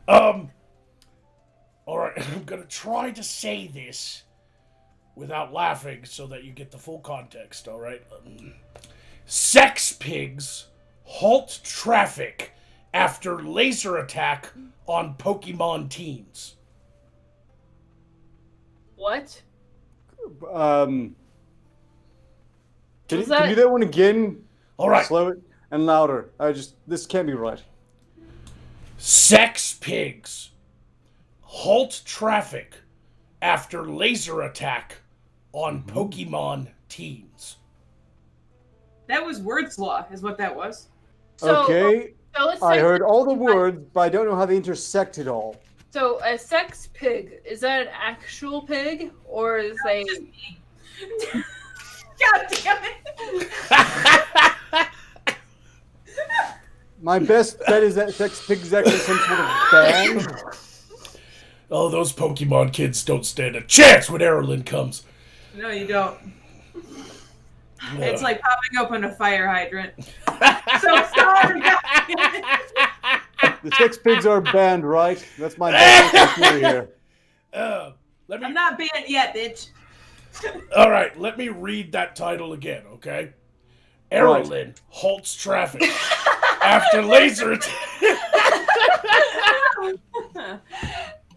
All right, I'm gonna try to say this without laughing so that you get the full context. All right. Sex pigs halt traffic after laser attack on Pokemon teens. What? Can you Was that- do that one again? All right. Slow it and louder. This can't be right. Sex pigs halt traffic after laser attack on Pokemon teens. That was word slaw, is what that was. So, Okay, So let's I say, heard all the words, but I don't know how they intersect at all. So a sex pig, is that an actual pig? Or is they... God damn it! My best bet is that sex pig is actually some sort of band. Oh, those Pokemon kids don't stand a chance when Erlen comes. No, you don't. It's like popping open a fire hydrant. So sorry, guys. The sex pigs are banned, right? That's my best theory here. Let me. I'm not banned yet, bitch. All right, let me read that title again, okay? Erlen halts traffic after laser attack.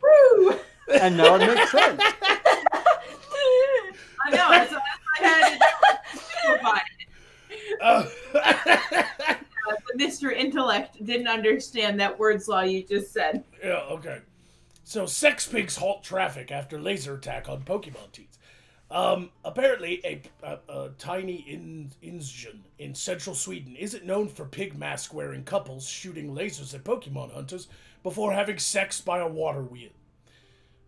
Woo! And now it makes sense. I know. That's what I had to Mr. Intellect didn't understand that word slaw you just said. Yeah, okay. So, sex pigs halt traffic after laser attack on Pokemon teens. Apparently, a tiny Insjön in central Sweden isn't known for pig mask-wearing couples shooting lasers at Pokemon hunters before having sex by a water wheel.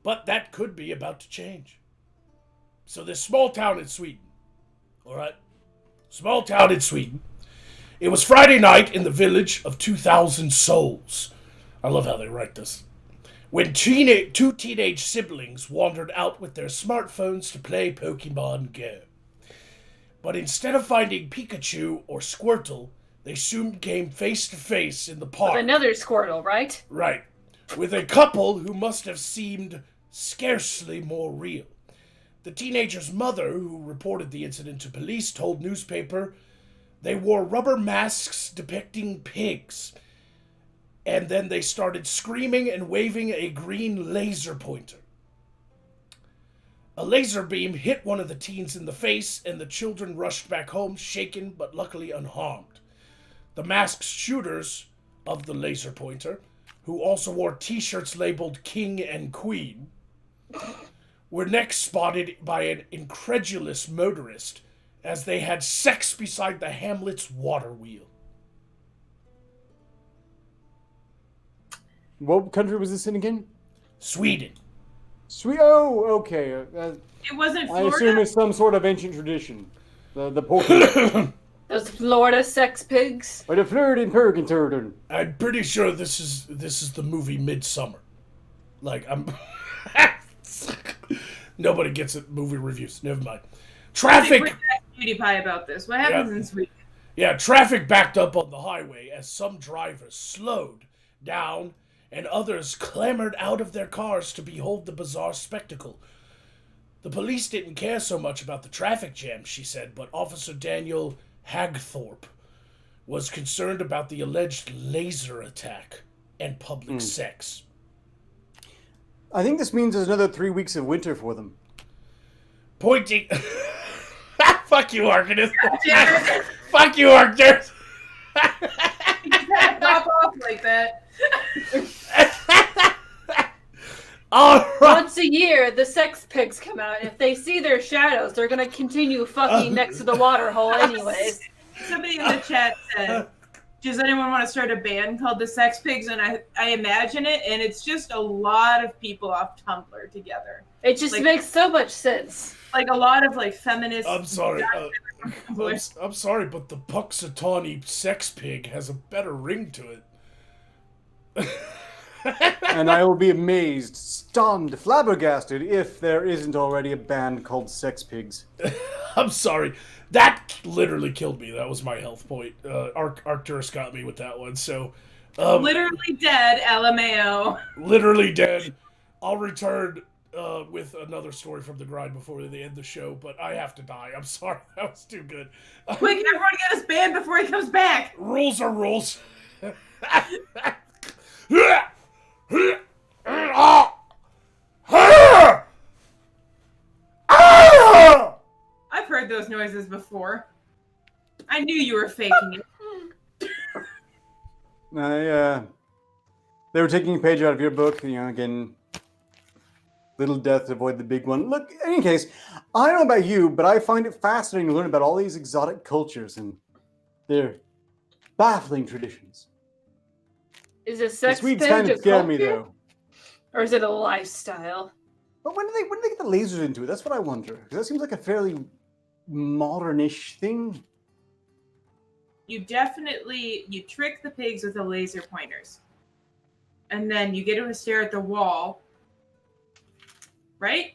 But that could be about to change. So this small town in Sweden, alright? Small town in Sweden. It was Friday night in the village of 2,000 souls. I love how they write this. When two teenage siblings wandered out with their smartphones to play Pokemon Go. But instead of finding Pikachu or Squirtle, they soon came face to face in the park. Another Squirtle, right? Right. With a couple who must have seemed scarcely more real. The teenager's mother, who reported the incident to police, told newspaper they wore rubber masks depicting pigs. And then they started screaming and waving a green laser pointer. A laser beam hit one of the teens in the face, and the children rushed back home, shaken but luckily unharmed. The masked shooters of the laser pointer, who also wore t-shirts labeled King and Queen, were next spotted by an incredulous motorist as they had sex beside the hamlet's water wheel. What country was this in again? Sweden. Oh, okay. It wasn't I Florida. assume it's some sort of ancient tradition. The Pokemon. Those Florida sex pigs. Or the Floridian Purgaturton. I'm pretty sure this is the movie Midsummer. Like, I'm... Nobody gets it. Movie reviews. Never mind. Traffic... PewDiePie about this. What happens in Sweden? Yeah, traffic backed up on the highway as some drivers slowed down and others clambered out of their cars to behold the bizarre spectacle. The police didn't care so much about the traffic jam, she said, but Officer Daniel Hagthorpe was concerned about the alleged laser attack and public sex. I think this means there's another 3 weeks of winter for them. Pointing... Fuck you, Arcanist. Fuck you, Arcanist. You just had to pop off like that. All right. Once a year, the sex pigs come out, and if they see their shadows, they're gonna continue fucking next to the water hole anyways. Somebody in the chat said, does anyone want to start a band called the Sex Pigs? And I imagine it, and it's just a lot of people off Tumblr together. It just makes so much sense. Like a lot of like feminist. I'm sorry. I'm sorry, but the Puxatawny sex pig has a better ring to it. And I will be amazed, stunned, flabbergasted if there isn't already a band called Sex Pigs. I'm sorry. That literally killed me. That was my health point. Arcturus got me with that one. So, Literally dead, LMAO. literally dead. I'll return with another story from the grind before they end the show, but I have to die. I'm sorry. That was too good. Quick, everyone get us banned before he comes back. Rules are rules. I've heard those noises before. I knew you were faking it. They were taking a page out of your book, again, little death to avoid the big one. Look, in any case, I don't know about you, but I find it fascinating to learn about all these exotic cultures and their baffling traditions. Is a The sex Swedes pig kind a of scare me, culture? though. Or is it a lifestyle? But when do they get the lasers into it? That's what I wonder. Because that seems like a fairly modern-ish thing. You trick the pigs with the laser pointers. And then you get them to stare at the wall. Right?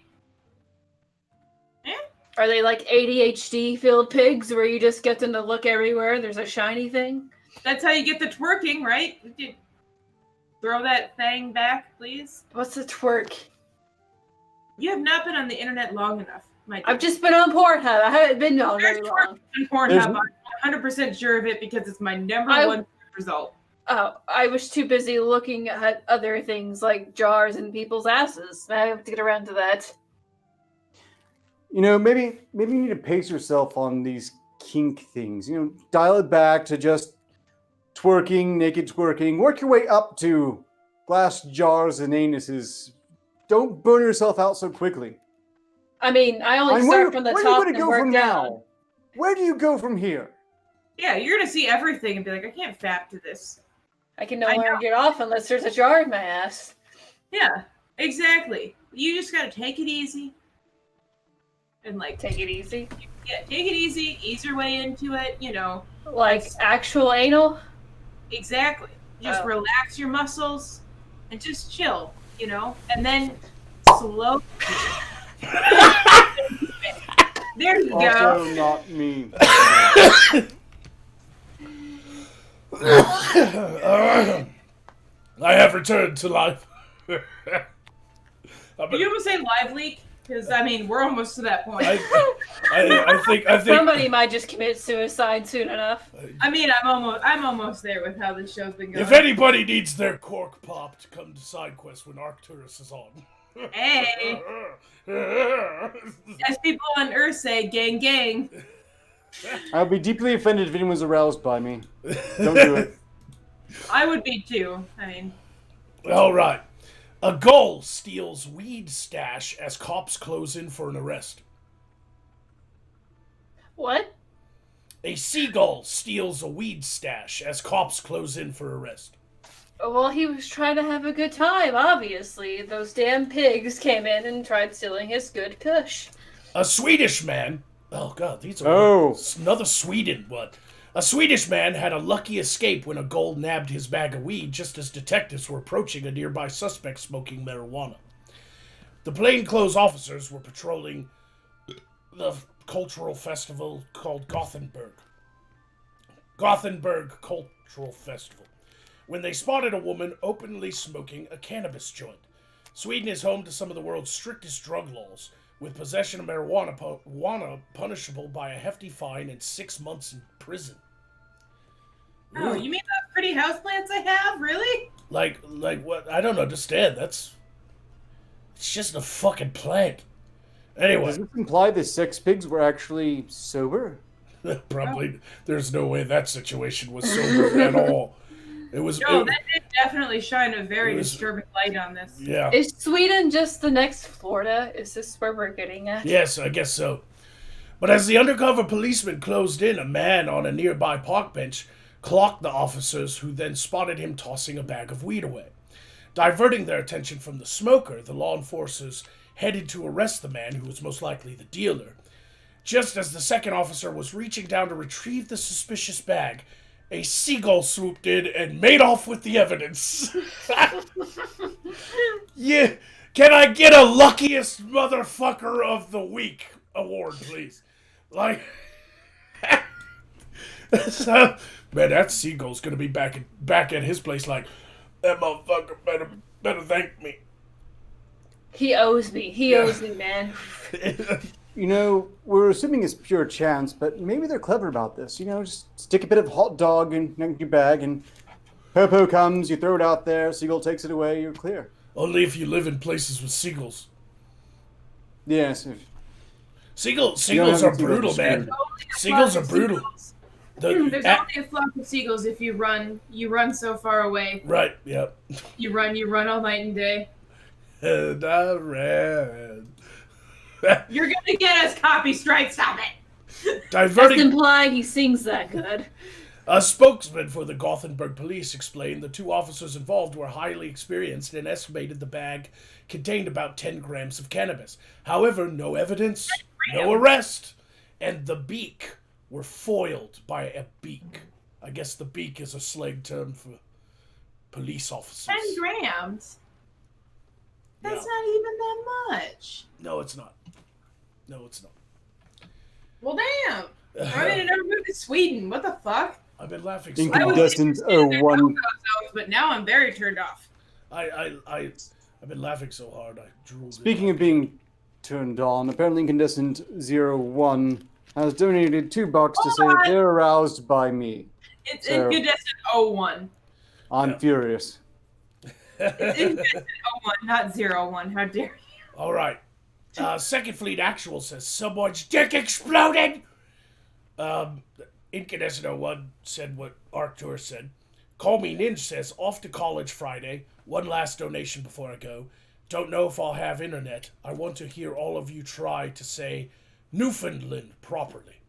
Are they like ADHD filled pigs where you just get them to look everywhere? There's a shiny thing? That's how you get the twerking, right? Throw that thing back, please. What's a twerk? You have not been on the internet long enough, my dear. I've just been on Pornhub. I haven't been on very There's long. twerking on Pornhub. I'm 100% sure of it because it's my number one result. Oh, I was too busy looking at other things like jars and people's asses. I have to get around to that. Maybe you need to pace yourself on these kink things. Dial it back to just twerking, naked twerking. Work your way up to glass jars and anuses. Don't burn yourself out so quickly. I mean, I only start from the top Where are you and going to go work from down. now? Where do you go from here? Yeah, you're gonna see everything and be like, I can't fap to this. I can no longer get off unless there's a jar in my ass. Yeah, exactly. You just gotta take it easy. And Take it easy. Yeah, take it easy, ease your way into it, Like actual anal? Exactly. Just relax your muscles and just chill, and then slow. There you go. Also not me. I have returned to life. Did you almost say live leak? Because we're almost to that point. I think Somebody might just commit suicide soon enough. I'm almost there with how this show's been going. if anybody needs their cork popped, come to SideQuest when Arcturus is on. Hey, as people on Earth say, gang, gang. I'll be deeply offended if anyone's aroused by me. Don't do it. I would be too. All right. A gull steals weed stash as cops close in for an arrest. What? A seagull steals a weed stash as cops close in for arrest. Well, he was trying to have a good time, obviously. Those damn pigs came in and tried stealing his good kush. A Swedish man... Oh, God, these are... Another Sweden one. A Swedish man had a lucky escape when a gull nabbed his bag of weed just as detectives were approaching a nearby suspect smoking marijuana. The plainclothes officers were patrolling the cultural festival called Gothenburg. Gothenburg Cultural Festival, when they spotted a woman openly smoking a cannabis joint. Sweden is home to some of the world's strictest drug laws, with possession of marijuana punishable by a hefty fine and 6 months in prison. Oh, you mean those pretty houseplants I have? Really? Like what? I don't understand. It's just a fucking plant. Anyway. Does this imply the sex pigs were actually sober? Probably. There's no way that situation was sober at all. It was. No, that did definitely shine a very disturbing light on this. Yeah. Is Sweden just the next Florida? Is this where we're getting at? Yes, I guess so. But as the undercover policeman closed in, a man on a nearby park bench clocked the officers, who then spotted him tossing a bag of weed away. Diverting their attention from the smoker, the law enforcers headed to arrest the man, who was most likely the dealer. Just as the second officer was reaching down to retrieve the suspicious bag, a seagull swooped in and made off with the evidence. Yeah, can I get a luckiest motherfucker of the week award, please? Like, so, man, that seagull's gonna be back at his place. Like, that motherfucker better thank me. He owes me. He owes me, man. You know, we're assuming it's pure chance, but maybe they're clever about this. You know, just stick a bit of hot dog in your bag, and Popo comes, you throw it out there, seagull takes it away, you're clear. Only if you live in places with seagulls. Yes. Seagulls You don't are have to see brutal, those man. Only a Seagulls flock are of brutal. seagulls. The- There's only a flock of seagulls if you run so far away. right, yep. You run all night and day. And I ran. You're gonna get us copy strike, stop it! That's Diverting. implying he sings that good. A spokesman for the Gothenburg police explained the two officers involved were highly experienced and estimated the bag contained about 10 grams of cannabis. However, no evidence, no arrest, and the beak were foiled by a beak. I guess the beak is a slang term for police officers. 10 grams? That's Yeah. not even that much. No, it's not. No, it's not. Well, damn. I mean, I never moved to Sweden. What the fuck? I've been laughing so Incandescent. hard. Destined interested in their 01. no-go zones, but now I'm very turned off. I've been laughing so hard I drooled. Speaking of being turned on, apparently Incandescent 01 has donated $2 to say that they're aroused by me. It's So- Incandescent 01. I'm Yeah. furious. It's Incandescent 01, not 01. How dare you? All right. Second Fleet Actual says someone's dick exploded. Incandescent 01 said what Arcturus said. Call Me Ninja says off to college Friday. One last donation before I go. Don't know if I'll have internet. I want to hear all of you try to say Newfoundland properly.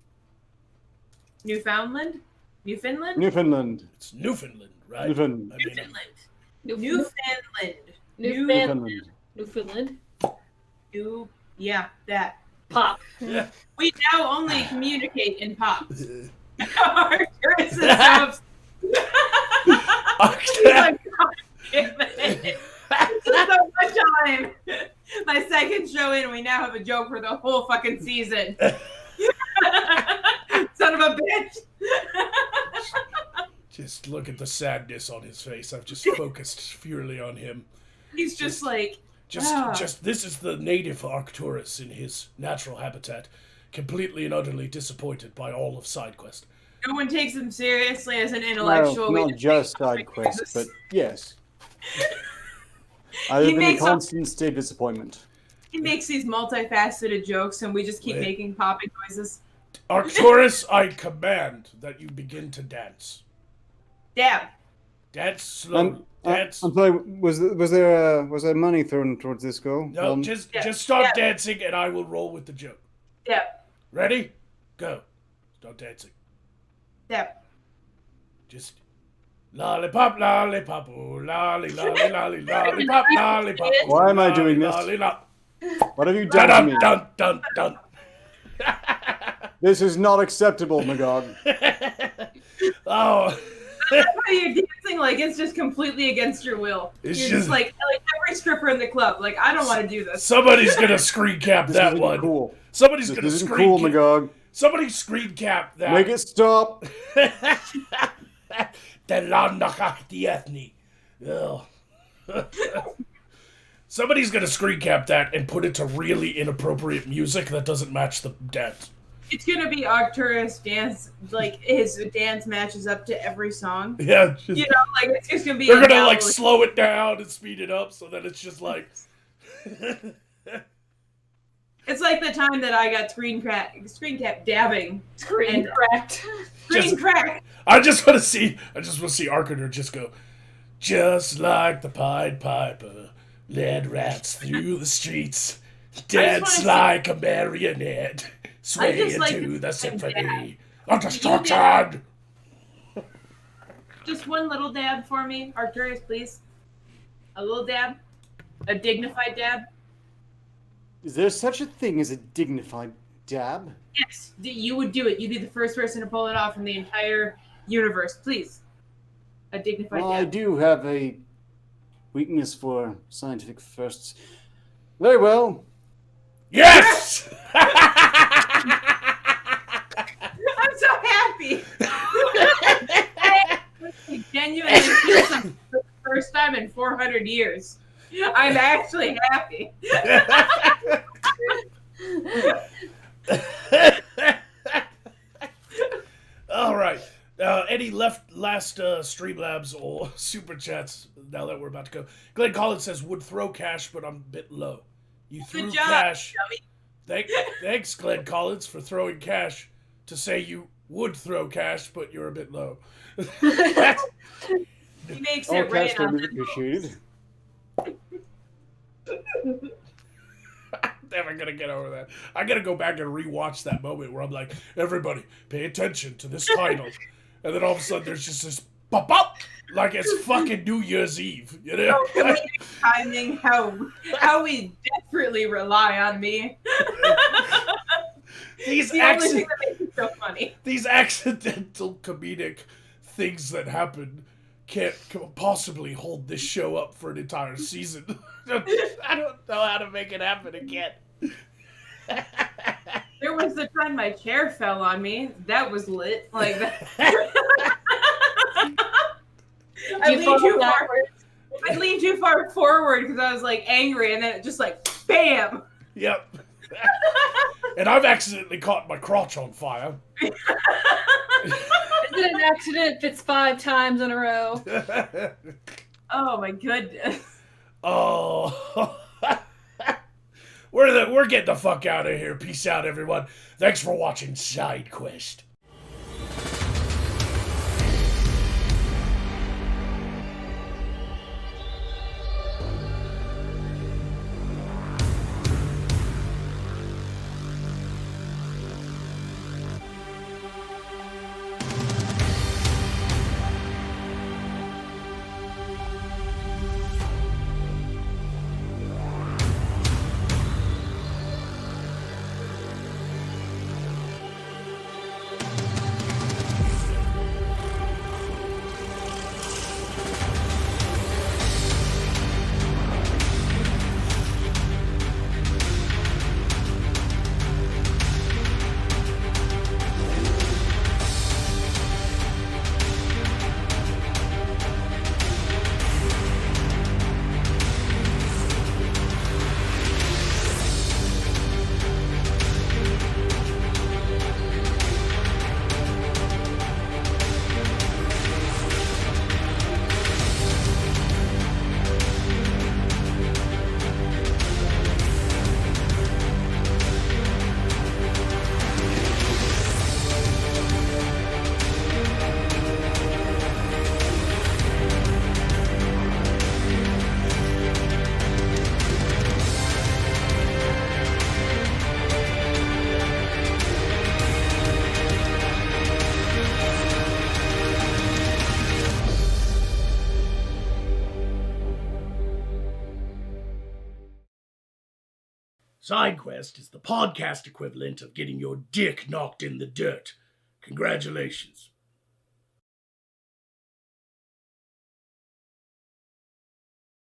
Newfoundland? Newfoundland? Newfoundland. It's Newfoundland, right? Newfoundland. I mean, Newfoundland. Newfoundland. Newfoundland. Newfoundland. Yeah, that. Pop. We now only communicate in pops. Arcturus is so He's like, God damn it. This is so much time. My second show in, we now have a joke for the whole fucking season. Son of a bitch. Just look at the sadness on his face. I've just focused purely on him. He's just like, Just this is the native Arcturus in his natural habitat, completely and utterly disappointed by all of SideQuest. no one takes him seriously as an intellectual. Well, We not just make side quest, noises. but yes. I He live in a makes up- constant state of disappointment. He makes these multifaceted jokes, and we just keep Wait. making popping noises. Arcturus, I command that you begin to dance. Dab. Dance slowly. Dance. I'm sorry. Was there money thrown towards this goal? No, just start dancing, and I will roll with the joke. Dab. Ready? Go. Start dancing. Dab. Just lollipop, lollipop, oh, lolly, lolly, lolly, lollipop, lollipop. Oh, Why am I doing this? lolly, lolly. What have you done to Dun me? dun dun dun. This is not acceptable, Magog. Oh, How you're dancing like it's just completely against your will. It's You're just- just like every stripper in the club. Like, I don't want to do this. somebody's gonna screen cap This that isn't one. cool. Somebody's This gonna isn't screen cool, cap. Magog. Somebody screen cap that. Make it stop. The Landakaktiethni. Ugh. Somebody's gonna screen cap that and put it to really inappropriate music that doesn't match the dance. It's gonna be Arcturus dance, like his dance matches up to every song. Yeah, just- You know, like it's just gonna be. they're a gonna like ballad. slow it down and speed it up so that it's just like. It's like the time that I got screen cap dabbing. Screen And- cracked. Screen Just- crack. I just want to see Arcater just go, just like the Pied Piper, led rats through the streets, dance wanna like a marionette, sway just like into to the see him symphony of destruction. Just one little dab for me, Arcturus, please. A little dab. A dignified dab. Is there such a thing as a dignified dab? Yes, you would do it. You'd be the first person to pull it off in the entire universe. Please. A dignified Well, I dab. do have a weakness for scientific firsts. Very well. Yes! I'm so happy. I genuinely feel something for the first time in 400 years. I'm actually happy. All right. Any last Streamlabs or super chats now that we're about to go? Glenn Collins says would throw cash, but I'm a bit low. You threw Good job, cash. dummy. Thanks, Glenn Collins, for throwing cash to say you would throw cash, but you're a bit low. He makes All it cash rain on payments appreciated. I'm never gonna get over that. I gotta go back and rewatch that moment where I'm like, everybody, pay attention to this title, and then all of a sudden there's just this pop up like it's fucking New Year's Eve, you know? comedic timing, how we desperately rely on me. These The only thing that makes it so funny. these accidental comedic things that happen can't possibly hold this show up for an entire season. I don't know how to make it happen again. There was the time my chair fell on me. That was lit. Like that. I leaned too far forward because I was like angry, and then it just like bam. Yep. And I've accidentally caught my crotch on fire. Is it an accident if it's 5 times in a row? Oh my goodness. Oh. We're getting the fuck out of here. Peace out, everyone. Thanks for watching Side Quest. SideQuest is the podcast equivalent of getting your dick knocked in the dirt. Congratulations.